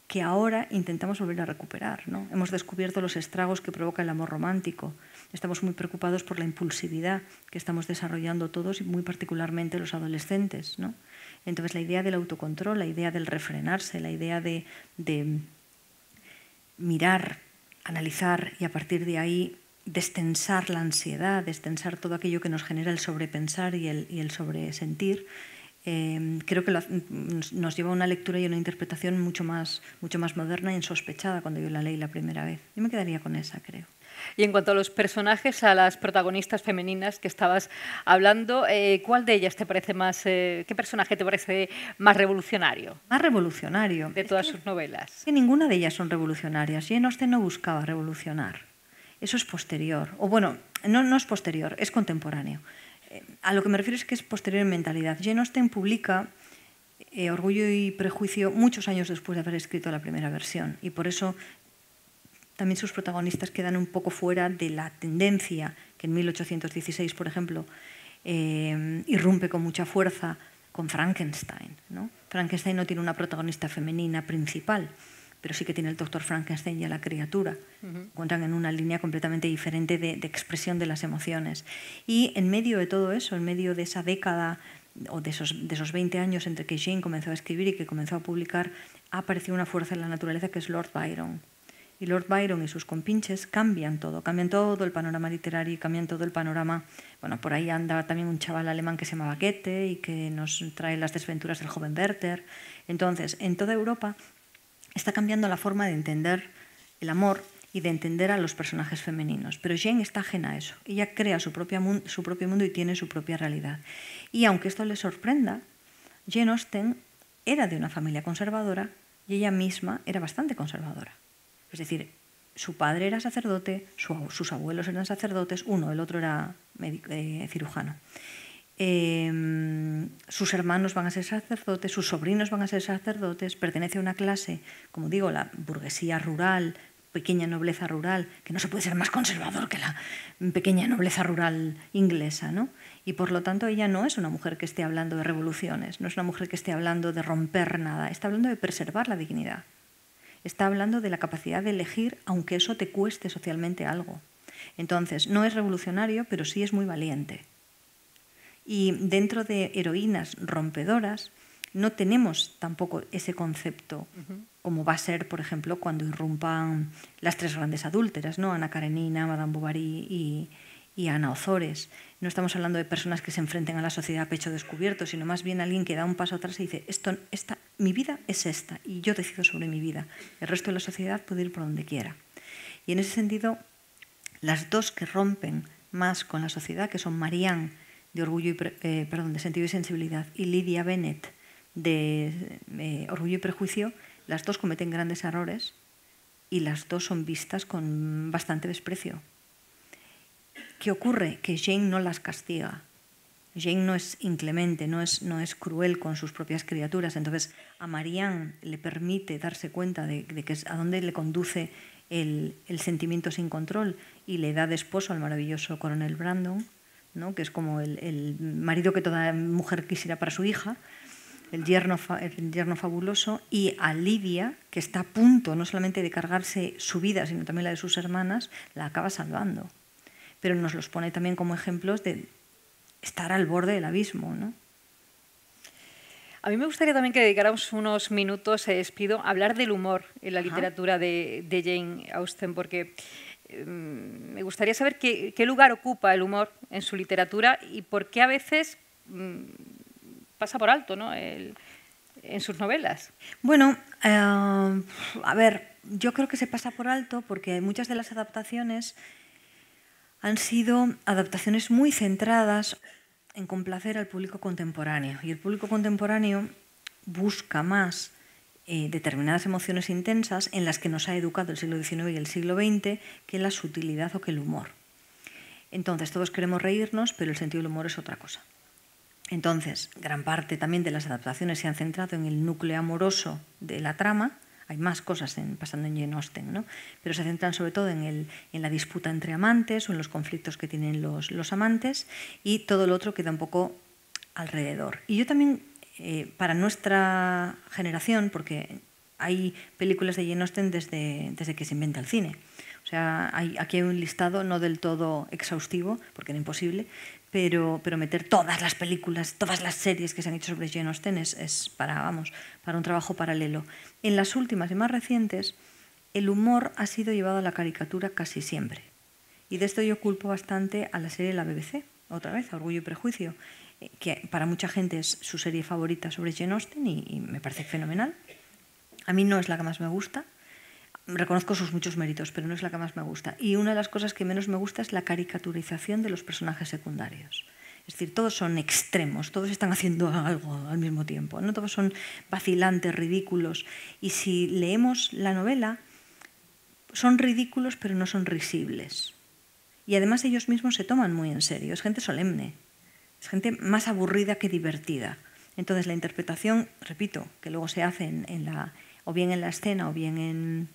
que ahora intentamos volver a recuperar, ¿no? Hemos descubierto los estragos que provoca el amor romántico. Estamos muy preocupados por la impulsividad que estamos desarrollando todos y muy particularmente los adolescentes, ¿no? Entonces la idea del autocontrol, la idea del refrenarse, la idea de mirar, analizar y a partir de ahí destensar la ansiedad, destensar todo aquello que nos genera el sobrepensar y el sobresentir, creo que nos lleva a una lectura y una interpretación mucho más moderna e insospechada cuando yo la leí la primera vez. Yo me quedaría con esa, creo. Y en cuanto a los personajes, a las protagonistas femeninas que estabas hablando, ¿cuál de ellas te parece más, qué personaje te parece más revolucionario? Más revolucionario. De todas sus novelas. Que ninguna de ellas son revolucionarias. Jane Austen no buscaba revolucionar. Eso es posterior. O bueno, no es posterior, es contemporáneo. A lo que me refiero es que es posterior en mentalidad. Jane Austen publica Orgullo y Prejuicio muchos años después de haber escrito la primera versión, y por eso también sus protagonistas quedan un poco fuera de la tendencia que en 1816, por ejemplo, irrumpe con mucha fuerza con Frankenstein, ¿no? Frankenstein no tiene una protagonista femenina principal, pero sí que tiene el doctor Frankenstein y a la criatura. Encuentran en una línea completamente diferente de expresión de las emociones. Y en medio de todo eso, en medio de esa década o de esos 20 años entre que Jane comenzó a escribir y que comenzó a publicar, ha aparecido una fuerza en la naturaleza que es Lord Byron. Y Lord Byron y sus compinches cambian todo el panorama literario y cambian todo el panorama. Bueno, por ahí anda también un chaval alemán que se llama Goethe y que nos trae las desventuras del joven Werther. Entonces, en toda Europa está cambiando la forma de entender el amor y de entender a los personajes femeninos. Pero Jane está ajena a eso. Ella crea su propio mundo y tiene su propia realidad. Y aunque esto le sorprenda, Jane Austen era de una familia conservadora y ella misma era bastante conservadora. Es decir, su padre era sacerdote, sus abuelos eran sacerdotes, el otro era cirujano. Sus hermanos van a ser sacerdotes, sus sobrinos van a ser sacerdotes, pertenece a una clase, como digo, la burguesía rural, pequeña nobleza rural, que no se puede ser más conservador que la pequeña nobleza rural inglesa, ¿no? Y por lo tanto ella no es una mujer que esté hablando de revoluciones, no es una mujer que esté hablando de romper nada, está hablando de preservar la dignidad. Está hablando de la capacidad de elegir, aunque eso te cueste socialmente algo. Entonces, no es revolucionario, pero sí es muy valiente. Y dentro de heroínas rompedoras, no tenemos tampoco ese concepto, como va a ser, por ejemplo, cuando irrumpan las tres grandes adúlteras, ¿no? Ana Karenina, Madame Bovary y Ana Ozores. No estamos hablando de personas que se enfrenten a la sociedad a pecho descubierto, sino más bien alguien que da un paso atrás y dice, mi vida es esta y yo decido sobre mi vida. El resto de la sociedad puede ir por donde quiera. Y en ese sentido, las dos que rompen más con la sociedad, que son Marianne, de Sentido y Sensibilidad, y Lydia Bennet, de Orgullo y Prejuicio, las dos cometen grandes errores y las dos son vistas con bastante desprecio. ¿Qué ocurre? Que Jane no las castiga. Jane no es inclemente, no es cruel con sus propias criaturas. Entonces, a Marianne le permite darse cuenta de que a dónde le conduce el sentimiento sin control y le da de esposo al maravilloso coronel Brandon, ¿no? Que es como el marido que toda mujer quisiera para su hija, el yerno fabuloso, y a Lidia, que está a punto no solamente de cargarse su vida, sino también la de sus hermanas, la acaba salvando. Pero nos los pone también como ejemplos de estar al borde del abismo, ¿no? A mí me gustaría también que dedicáramos unos minutos, Espido, a hablar del humor en la literatura de Jane Austen, porque me gustaría saber qué lugar ocupa el humor en su literatura y por qué a veces pasa por alto, ¿no? En sus novelas. Bueno, a ver, yo creo que se pasa por alto porque muchas de las adaptaciones han sido adaptaciones muy centradas en complacer al público contemporáneo. Y el público contemporáneo busca más determinadas emociones intensas en las que nos ha educado el siglo XIX y el siglo XX que la sutilidad o que el humor. Entonces, todos queremos reírnos, pero el sentido del humor es otra cosa. Entonces, gran parte también de las adaptaciones se han centrado en el núcleo amoroso de la trama. Hay más cosas pasando en Jane Austen, ¿no? Pero se centran sobre todo en la disputa entre amantes o en los conflictos que tienen los amantes, y todo lo otro queda un poco alrededor. Y yo también, para nuestra generación, porque hay películas de Jane Austen desde que se inventa el cine. O sea, aquí hay un listado no del todo exhaustivo, porque era imposible, pero meter todas las películas, todas las series que se han hecho sobre Jane Austen es para un trabajo paralelo. En las últimas y más recientes, el humor ha sido llevado a la caricatura casi siempre. Y de esto yo culpo bastante a la serie de la BBC, otra vez, Orgullo y Prejuicio, que para mucha gente es su serie favorita sobre Jane Austen y me parece fenomenal. A mí no es la que más me gusta. Reconozco sus muchos méritos, pero no es la que más me gusta. Y una de las cosas que menos me gusta es la caricaturización de los personajes secundarios. Es decir, todos son extremos, todos están haciendo algo al mismo tiempo, ¿no? Todos son vacilantes, ridículos. Y si leemos la novela, son ridículos, pero no son risibles. Y además ellos mismos se toman muy en serio. Es gente solemne, es gente más aburrida que divertida. Entonces la interpretación, repito, que luego se hace o bien en la escena o bien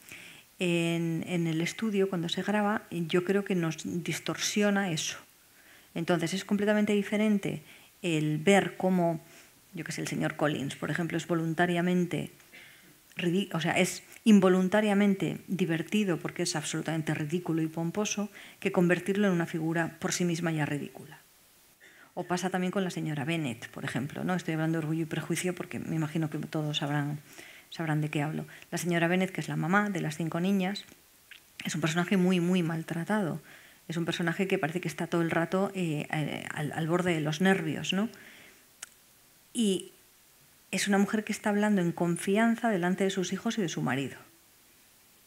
en el estudio cuando se graba, yo creo que nos distorsiona eso. Entonces es completamente diferente el ver cómo, yo qué sé, el señor Collins, por ejemplo, es involuntariamente divertido porque es absolutamente ridículo y pomposo, que convertirlo en una figura por sí misma ya ridícula. O pasa también con la señora Bennet, por ejemplo, ¿no? Estoy hablando de Orgullo y Prejuicio porque me imagino que todos sabrán de qué hablo. La señora Bennet, que es la mamá de las 5 niñas, es un personaje muy, muy maltratado. Es un personaje que parece que está todo el rato al borde de los nervios, ¿no? Y es una mujer que está hablando en confianza delante de sus hijos y de su marido,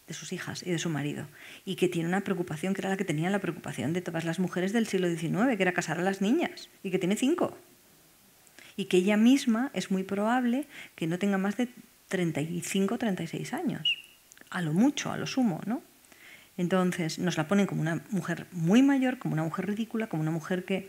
de sus hijas y de su marido, y que tiene una preocupación que era la que tenían la preocupación de todas las mujeres del siglo XIX, que era casar a las niñas, y que tiene 5. Y que ella misma es muy probable que no tenga más de 35, 36 años, a lo mucho, a lo sumo, ¿no? Entonces nos la ponen como una mujer muy mayor, como una mujer ridícula, como una mujer que...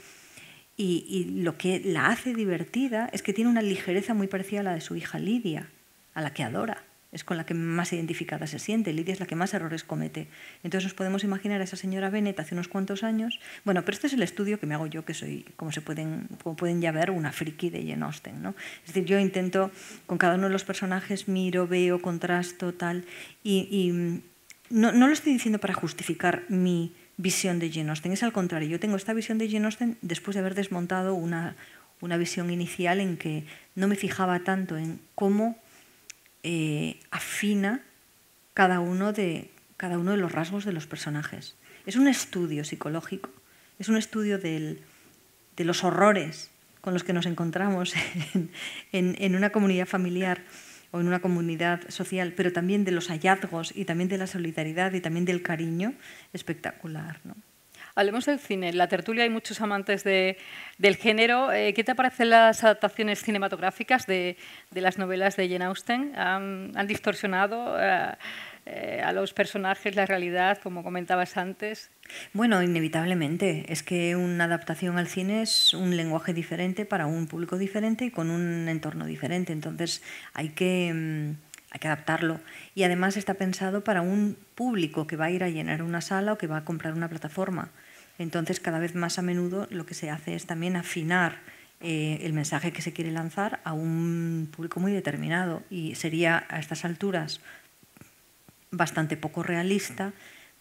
Y lo que la hace divertida es que tiene una ligereza muy parecida a la de su hija Lidia, a la que adora. Es con la que más identificada se siente. Lidia es la que más errores comete. Entonces nos podemos imaginar a esa señora Bennet hace unos cuantos años. Bueno, pero este es el estudio que me hago yo, que soy, como pueden ya ver, una friki de Jane Austen, ¿no? Es decir, yo intento, con cada uno de los personajes, miro, veo, contrasto, tal. Y no lo estoy diciendo para justificar mi visión de Jane Austen. Es al contrario. Yo tengo esta visión de Jane Austen después de haber desmontado una visión inicial en que no me fijaba tanto en cómo afina cada uno de los rasgos de los personajes. Es un estudio psicológico, es un estudio de los horrores con los que nos encontramos en una comunidad familiar o en una comunidad social, pero también de los hallazgos y también de la solidaridad y también del cariño espectacular, ¿no? Hablemos del cine. En la tertulia hay muchos amantes del género. ¿Qué te parecen las adaptaciones cinematográficas de las novelas de Jane Austen? ¿Han distorsionado a los personajes la realidad, como comentabas antes? Bueno, inevitablemente. Es que una adaptación al cine es un lenguaje diferente para un público diferente y con un entorno diferente. Entonces hay que adaptarlo. Y además está pensado para un público que va a ir a llenar una sala o que va a comprar una plataforma. Entonces, cada vez más a menudo lo que se hace es también afinar el mensaje que se quiere lanzar a un público muy determinado. Y sería, a estas alturas, bastante poco realista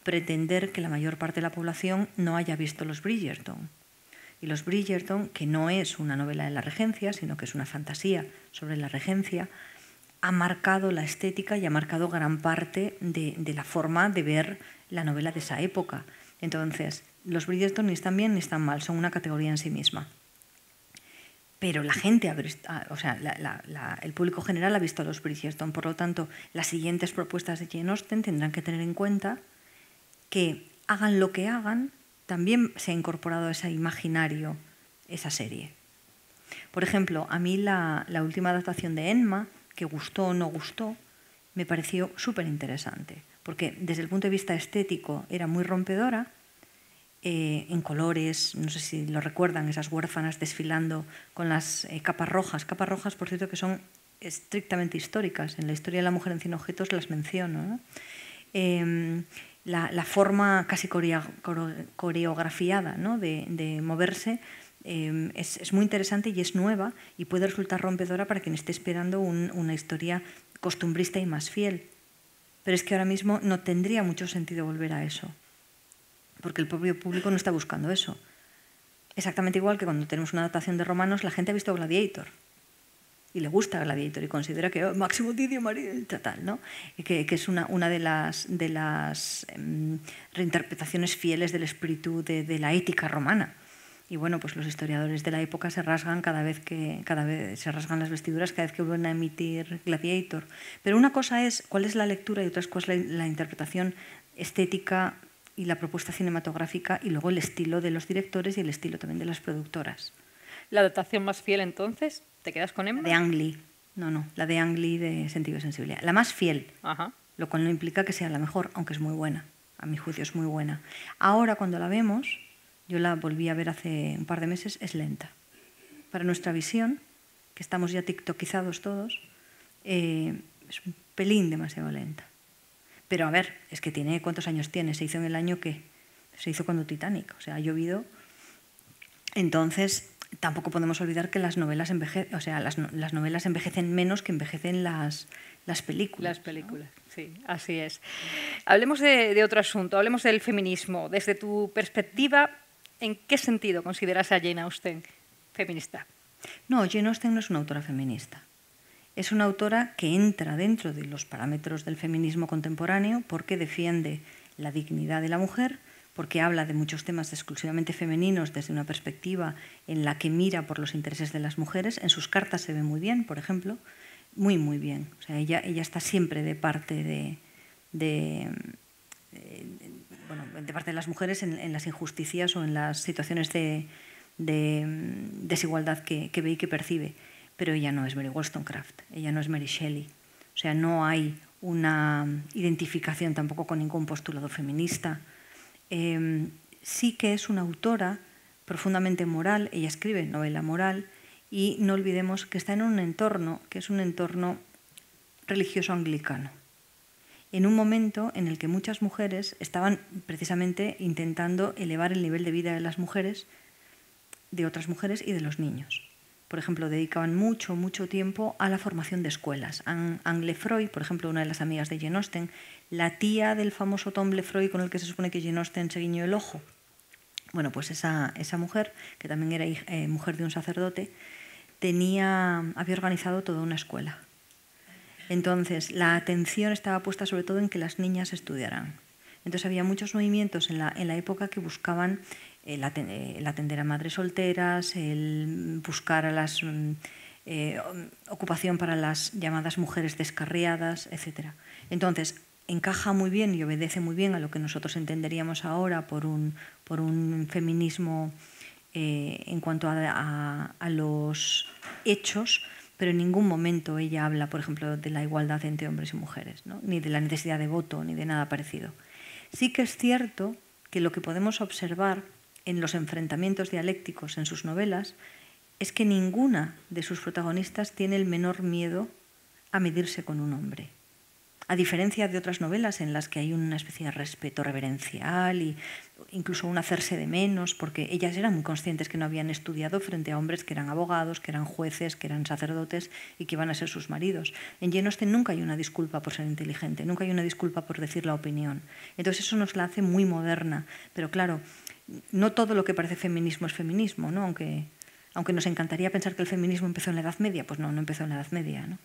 pretender que la mayor parte de la población no haya visto Los Bridgerton. Y Los Bridgerton, que no es una novela de la regencia, sino que es una fantasía sobre la regencia, ha marcado la estética y ha marcado gran parte de la forma de ver la novela de esa época. Entonces, Los Bridgerton ni están bien ni están mal, son una categoría en sí misma. Pero la gente, el público general ha visto a Los Bridgerton, por lo tanto, las siguientes propuestas de Jane Austen tendrán que tener en cuenta que hagan lo que hagan, también se ha incorporado a ese imaginario esa serie. Por ejemplo, a mí la última adaptación de Enma, que gustó o no gustó, me pareció súper interesante, porque desde el punto de vista estético era muy rompedora, en colores, no sé si lo recuerdan, esas huérfanas desfilando con las capas rojas, por cierto, que son estrictamente históricas. En la historia de la mujer en 100 objetos las menciono, ¿no? La forma casi coreografiada, ¿no? de moverse es muy interesante y es nueva y puede resultar rompedora para quien esté esperando una historia costumbrista y más fiel. Pero es que ahora mismo no tendría mucho sentido volver a eso, porque el propio público no está buscando eso. Exactamente igual que cuando tenemos una adaptación de romanos, la gente ha visto Gladiator y le gusta Gladiator y considera que Máximo Didio María, tal, ¿no? Y que es una de las reinterpretaciones fieles del espíritu de la ética romana. Y bueno, pues los historiadores de la época se rasgan se rasgan las vestiduras cada vez que vuelven a emitir Gladiator. Pero una cosa es cuál es la lectura y otra cosa es la interpretación estética y la propuesta cinematográfica y luego el estilo de los directores y el estilo también de las productoras. ¿La adaptación más fiel entonces? ¿Te quedas con Emma? De Ang Lee. No, la de Ang Lee de Sentido y Sensibilidad. La más fiel, Ajá. Lo cual no implica que sea la mejor, aunque es muy buena. A mi juicio es muy buena. Ahora cuando la vemos, yo la volví a ver hace un par de meses, es lenta. Para nuestra visión que estamos ya tiktokizados todos, es un pelín demasiado lenta. Pero a ver, es que tiene, ¿cuántos años tiene? Se hizo en el año que se hizo cuando Titanic, o sea, ha llovido. Entonces, tampoco podemos olvidar que las novelas las novelas envejecen menos que envejecen las películas. Las películas, ¿no? Sí, así es. Hablemos de otro asunto, hablemos del feminismo. Desde tu perspectiva, ¿en qué sentido consideras a Jane Austen feminista? No, Jane Austen no es una autora feminista. Es una autora que entra dentro de los parámetros del feminismo contemporáneo porque defiende la dignidad de la mujer, porque habla de muchos temas exclusivamente femeninos desde una perspectiva en la que mira por los intereses de las mujeres. En sus cartas se ve muy bien, por ejemplo, muy, muy bien. O sea, ella está siempre de parte de parte de las mujeres en las injusticias o en las situaciones de desigualdad que ve y que percibe. Pero ella no es Mary Wollstonecraft, ella no es Mary Shelley. O sea, no hay una identificación tampoco con ningún postulado feminista. Sí que es una autora profundamente moral, ella escribe novela moral, y no olvidemos que está en un entorno que es un entorno religioso anglicano, en un momento en el que muchas mujeres estaban precisamente intentando elevar el nivel de vida de las mujeres, de otras mujeres y de los niños. Por ejemplo, dedicaban mucho tiempo a la formación de escuelas. Anne Lefroy, por ejemplo, una de las amigas de Jane Austen, la tía del famoso Tom Lefroy con el que se supone que Jane Austen se guiñó el ojo. Bueno, pues esa mujer, que también era mujer de un sacerdote, había organizado toda una escuela. Entonces, la atención estaba puesta sobre todo en que las niñas estudiaran. Entonces, había muchos movimientos en la época que buscaban el atender a madres solteras, el buscar a las ocupación para las llamadas mujeres descarriadas, etc. Entonces, encaja muy bien y obedece muy bien a lo que nosotros entenderíamos ahora por un feminismo en cuanto a los hechos, pero en ningún momento ella habla, por ejemplo, de la igualdad entre hombres y mujeres, ¿no? Ni de la necesidad de voto, ni de nada parecido. Sí que es cierto que lo que podemos observar en los enfrentamientos dialécticos en sus novelas es que ninguna de sus protagonistas tiene el menor miedo a medirse con un hombre. A diferencia de otras novelas en las que hay una especie de respeto reverencial e incluso un hacerse de menos, porque ellas eran muy conscientes que no habían estudiado frente a hombres que eran abogados, que eran jueces, que eran sacerdotes y que iban a ser sus maridos. En Jane Austen nunca hay una disculpa por ser inteligente, nunca hay una disculpa por decir la opinión. Entonces eso nos la hace muy moderna. Pero claro, no todo lo que parece feminismo es feminismo, ¿no? Aunque nos encantaría pensar que el feminismo empezó en la Edad Media, pues no empezó en la Edad Media, ¿no?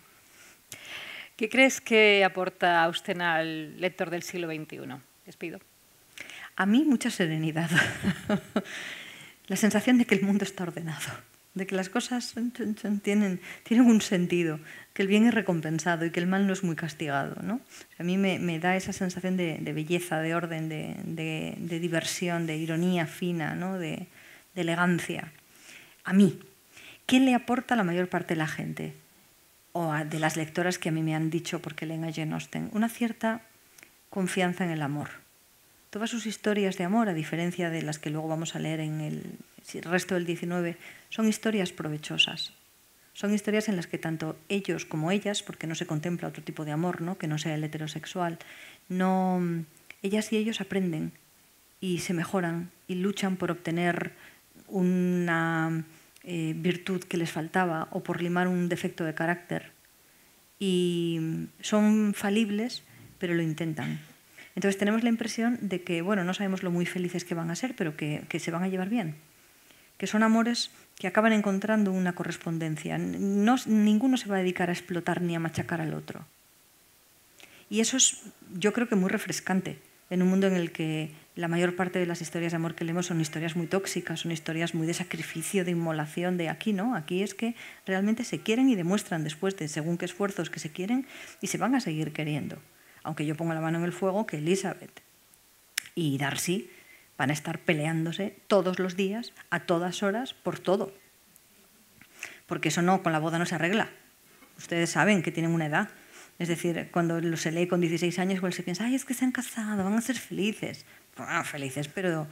¿Qué crees que aporta Austen al lector del siglo XXI? Les pido. A mí mucha serenidad. La sensación de que el mundo está ordenado, de que las cosas tienen un sentido, que el bien es recompensado y que el mal no es muy castigado, ¿no? A mí me da esa sensación de belleza, de orden, de diversión, de ironía fina, ¿no? de elegancia. A mí, ¿qué le aporta a la mayor parte de la gente? O de las lectoras que a mí me han dicho porque leen a Jane Austen, una cierta confianza en el amor. Todas sus historias de amor, a diferencia de las que luego vamos a leer en el resto del XIX, son historias provechosas. Son historias en las que tanto ellos como ellas, porque no se contempla otro tipo de amor, ¿no? Que no sea el heterosexual, ellas y ellos aprenden y se mejoran y luchan por obtener una virtud que les faltaba o por limar un defecto de carácter, y son falibles pero lo intentan. Entonces tenemos la impresión de que, bueno, no sabemos lo muy felices que van a ser, pero que se van a llevar bien, que son amores que acaban encontrando una correspondencia. Ninguno se va a dedicar a explotar ni a machacar al otro, y eso es, yo creo que muy refrescante en un mundo en el que la mayor parte de las historias de amor que leemos son historias muy tóxicas, son historias muy de sacrificio, de inmolación, de aquí no, aquí es que realmente se quieren y demuestran después de según qué esfuerzos que se quieren y se van a seguir queriendo. Aunque yo pongo la mano en el fuego que Elizabeth y Darcy van a estar peleándose todos los días, a todas horas, por todo. Porque eso no, con la boda no se arregla. Ustedes saben que tienen una edad. Es decir, cuando se lee con 16 años, igual se piensa, ay, es que se han casado, van a ser felices. Bueno, felices, pero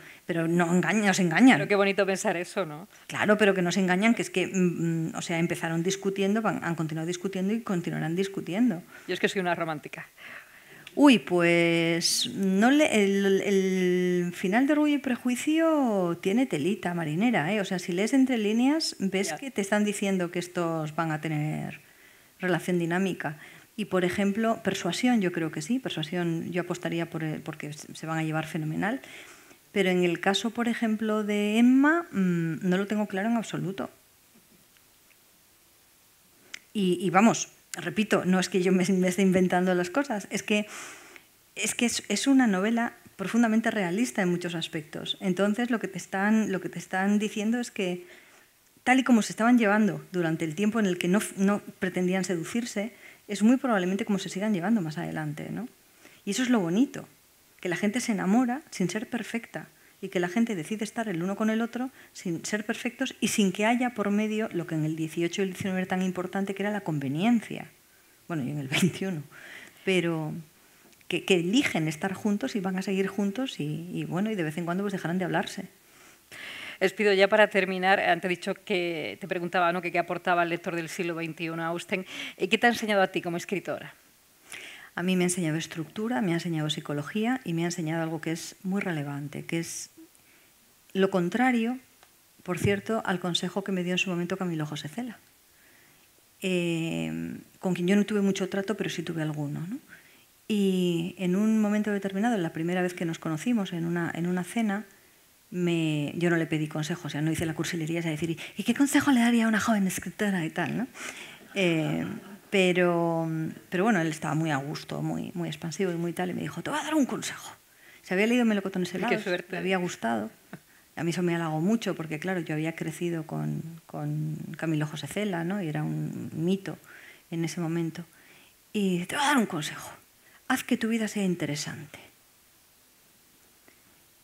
no nos engañan. Pero qué bonito pensar eso, ¿no? Claro, pero que nos engañan, que es que, o sea, empezaron discutiendo, han continuado discutiendo y continuarán discutiendo. Yo es que soy una romántica. Uy, pues no el final de Orgullo y Prejuicio tiene telita marinera, ¿eh? O sea, si lees entre líneas, ves que te están diciendo que estos van a tener relación dinámica. Y, por ejemplo, Persuasión, yo creo que sí. Persuasión yo apostaría porque se van a llevar fenomenal. Pero en el caso, por ejemplo, de Emma, no lo tengo claro en absoluto. Y vamos, repito, no es que yo me esté inventando las cosas, es que es una novela profundamente realista en muchos aspectos. Entonces, lo que te están diciendo es que, tal y como se estaban llevando durante el tiempo en el que no pretendían seducirse, es muy probablemente como se sigan llevando más adelante, ¿no? Y eso es lo bonito, que la gente se enamora sin ser perfecta y que la gente decide estar el uno con el otro sin ser perfectos y sin que haya por medio lo que en el 18 y el 19 era tan importante, que era la conveniencia. Bueno, y en el 21. Pero que eligen estar juntos y van a seguir juntos y bueno, y de vez en cuando pues dejarán de hablarse. Les pido ya para terminar, antes he dicho que te preguntaba, ¿no?, que qué aportaba el lector del siglo XXI a Austen. ¿Qué te ha enseñado a ti como escritora? A mí me ha enseñado estructura, me ha enseñado psicología y me ha enseñado algo que es muy relevante, que es lo contrario, por cierto, al consejo que me dio en su momento Camilo José Cela, con quien yo no tuve mucho trato, pero sí tuve alguno, ¿no? Y en un momento determinado, la primera vez que nos conocimos en una cena, yo no le pedí consejo, o sea, no hice la cursilería, es decir, ¿y qué consejo le daría a una joven escritora y tal, ¿no? Pero bueno, él estaba muy a gusto, muy expansivo y muy tal, y me dijo, te voy a dar un consejo. Se había leído Melocotones helados, qué suerte. le había gustado. A mí eso me halagó mucho, porque claro, yo había crecido con Camilo José Cela, ¿no? Y era un mito en ese momento. Y te voy a dar un consejo, haz que tu vida sea interesante.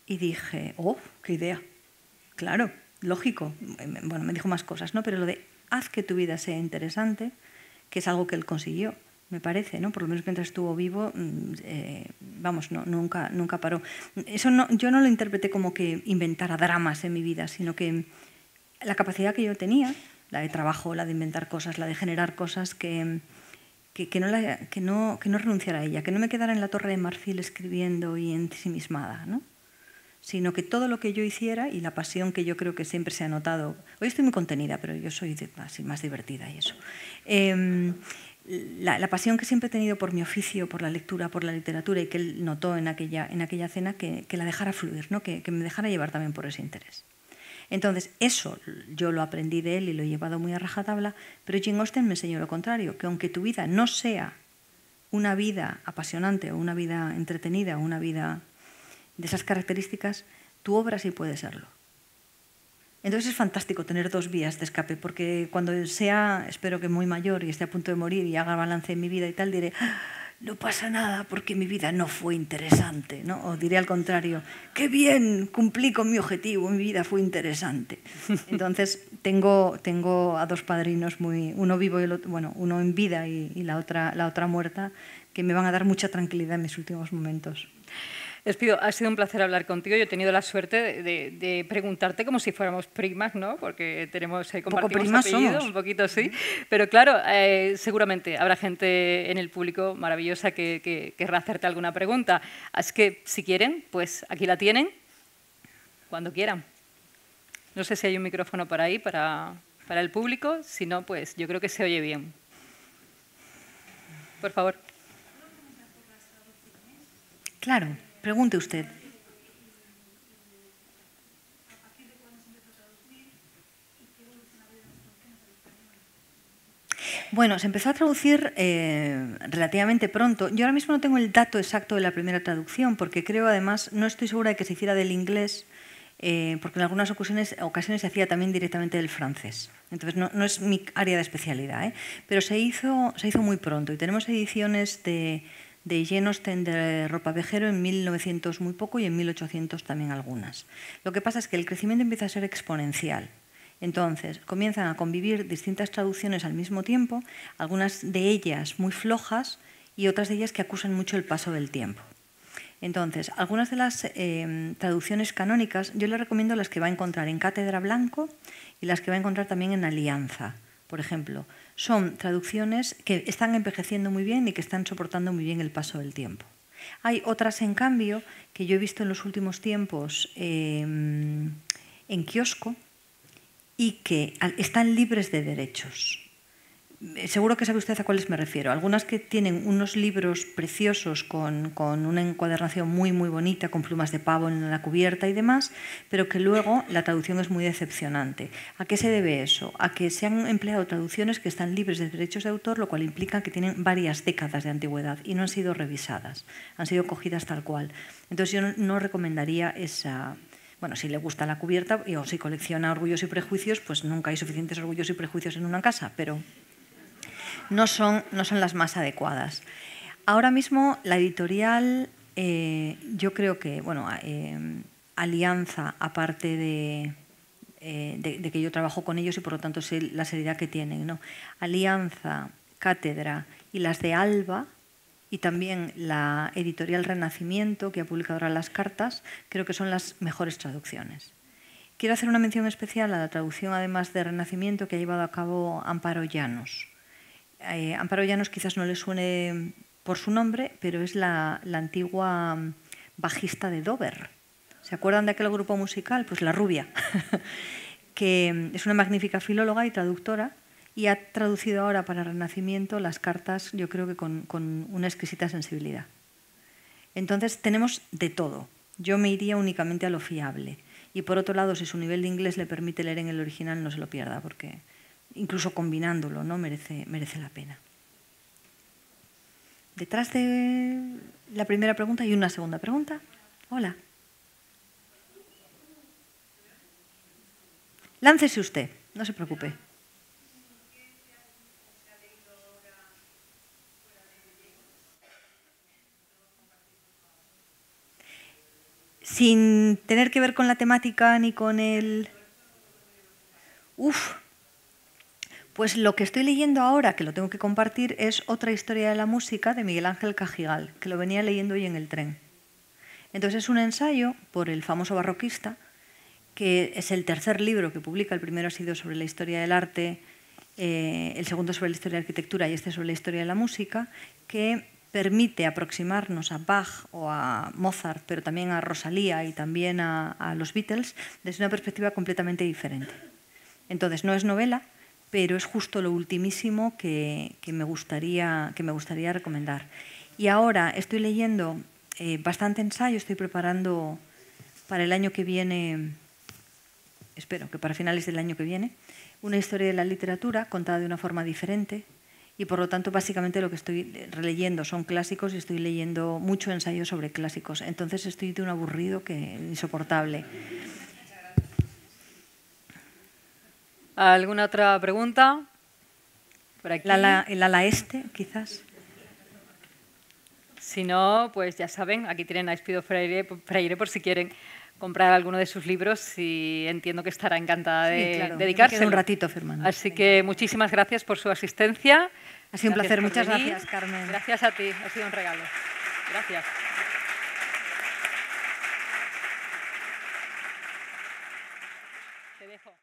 Y dije, oh, qué idea. Claro, lógico. Bueno, me dijo más cosas, ¿no? Pero lo de haz que tu vida sea interesante, que es algo que él consiguió, me parece, ¿no? Por lo menos mientras estuvo vivo, vamos, nunca paró. Eso yo no lo interpreté como que inventara dramas en mi vida, sino que la capacidad que yo tenía, la de trabajo, la de inventar cosas, la de generar cosas, que no renunciara a ella, que no me quedara en la Torre de Marfil escribiendo y ensimismada, ¿no? Sino que todo lo que yo hiciera, y la pasión que yo creo que siempre se ha notado, hoy estoy muy contenida, pero yo soy así más divertida y eso, la pasión que siempre he tenido por mi oficio, por la lectura, por la literatura, y que él notó en aquella cena, que la dejara fluir, ¿no? que me dejara llevar también por ese interés. Entonces, eso yo lo aprendí de él y lo he llevado muy a rajatabla, pero Jane Austen me enseñó lo contrario, que aunque tu vida no sea una vida apasionante o una vida entretenida o una vida de esas características, tu obra sí puede serlo. Entonces es fantástico tener dos vías de escape, porque cuando sea, espero que muy mayor y esté a punto de morir y haga balance en mi vida y tal, diré, no pasa nada porque mi vida no fue interesante, ¿no? O diré al contrario, qué bien, cumplí con mi objetivo, mi vida fue interesante. Entonces tengo a dos padrinos, uno vivo y el otro, bueno, uno en vida y la otra muerta, que me van a dar mucha tranquilidad en mis últimos momentos. Despido, ha sido un placer hablar contigo. Yo he tenido la suerte de preguntarte como si fuéramos primas, ¿no? Porque compartimos apellido, un poquito sí. Pero claro, seguramente habrá gente en el público maravillosa que querrá hacerte alguna pregunta. Así que, si quieren, pues aquí la tienen, cuando quieran. No sé si hay un micrófono por ahí para el público. Si no, pues yo creo que se oye bien. Por favor. Claro. Pregunte usted. Bueno, se empezó a traducir relativamente pronto. Yo ahora mismo no tengo el dato exacto de la primera traducción, porque creo, además, no estoy segura de que se hiciera del inglés, porque en algunas ocasiones se hacía también directamente del francés. Entonces, no es mi área de especialidad, ¿eh? Pero se hizo muy pronto y tenemos ediciones de Jane Austen de Ropavejero en 1900 muy poco y en 1800 también algunas. Lo que pasa es que el crecimiento empieza a ser exponencial. Entonces, comienzan a convivir distintas traducciones al mismo tiempo, algunas de ellas muy flojas y otras de ellas que acusan mucho el paso del tiempo. Entonces, algunas de las traducciones canónicas yo le recomiendo las que va a encontrar en Cátedra Blanco y las que va a encontrar también en Alianza, por ejemplo. Son traducciones que están envejeciendo muy bien y que están soportando muy bien el paso del tiempo. Hay otras, en cambio, que yo he visto en los últimos tiempos en kiosco y que están libres de derechos. Seguro que sabe usted a cuáles me refiero. Algunas que tienen unos libros preciosos con una encuadernación muy, muy bonita, con plumas de pavo en la cubierta y demás, pero que luego la traducción es muy decepcionante. ¿A qué se debe eso? A que se han empleado traducciones que están libres de derechos de autor, lo cual implica que tienen varias décadas de antigüedad y no han sido revisadas, han sido cogidas tal cual. Entonces yo no recomendaría esa... Bueno, si le gusta la cubierta o si colecciona Orgullos y Prejuicios, pues nunca hay suficientes Orgullos y Prejuicios en una casa, pero... No son las más adecuadas. Ahora mismo la editorial, yo creo que, bueno, Alianza, aparte de que yo trabajo con ellos y por lo tanto sé la seriedad que tienen, ¿no? Alianza, Cátedra y las de Alba, y también la editorial Renacimiento, que ha publicado ahora Las Cartas, creo que son las mejores traducciones. Quiero hacer una mención especial a la traducción, además de Renacimiento, que ha llevado a cabo Amparo Llanos. Amparo Llanos quizás no le suene por su nombre, pero es la antigua bajista de Dover. ¿Se acuerdan de aquel grupo musical? Pues La Rubia, que es una magnífica filóloga y traductora y ha traducido ahora para Renacimiento Las Cartas, yo creo que con una exquisita sensibilidad. Entonces tenemos de todo. Yo me iría únicamente a lo fiable. Y por otro lado, si su nivel de inglés le permite leer en el original, no se lo pierda, porque... incluso combinándolo, ¿no? merece la pena. Detrás de la primera pregunta hay una segunda pregunta. Hola. Láncese usted, no se preocupe. Sin tener que ver con la temática ni con el... Pues lo que estoy leyendo ahora, que lo tengo que compartir, es Otra historia de la música de Miguel Ángel Cajigal, que lo venía leyendo hoy en el tren. Entonces es un ensayo por el famoso barroquista, que es el tercer libro que publica. El primero ha sido sobre la historia del arte, el segundo sobre la historia de la arquitectura y este sobre la historia de la música, que permite aproximarnos a Bach o a Mozart, pero también a Rosalía y también a los Beatles, desde una perspectiva completamente diferente. Entonces no es novela, pero es justo lo ultimísimo que me gustaría recomendar. Y ahora estoy leyendo bastante ensayo, estoy preparando para el año que viene, espero que para finales del año que viene, una historia de la literatura contada de una forma diferente y por lo tanto básicamente lo que estoy releyendo son clásicos y estoy leyendo mucho ensayo sobre clásicos. Entonces estoy de un aburrido insoportable. ¿Alguna otra pregunta? Por aquí. El ala este, quizás. Si no, pues ya saben, aquí tienen a Espido Freire por si quieren comprar alguno de sus libros y entiendo que estará encantada de dedicarse un ratito firmando. Así que muchísimas gracias por su asistencia. Ha sido un placer. Muchas gracias, Carmen. Gracias a ti, ha sido un regalo. Gracias. Te dejo.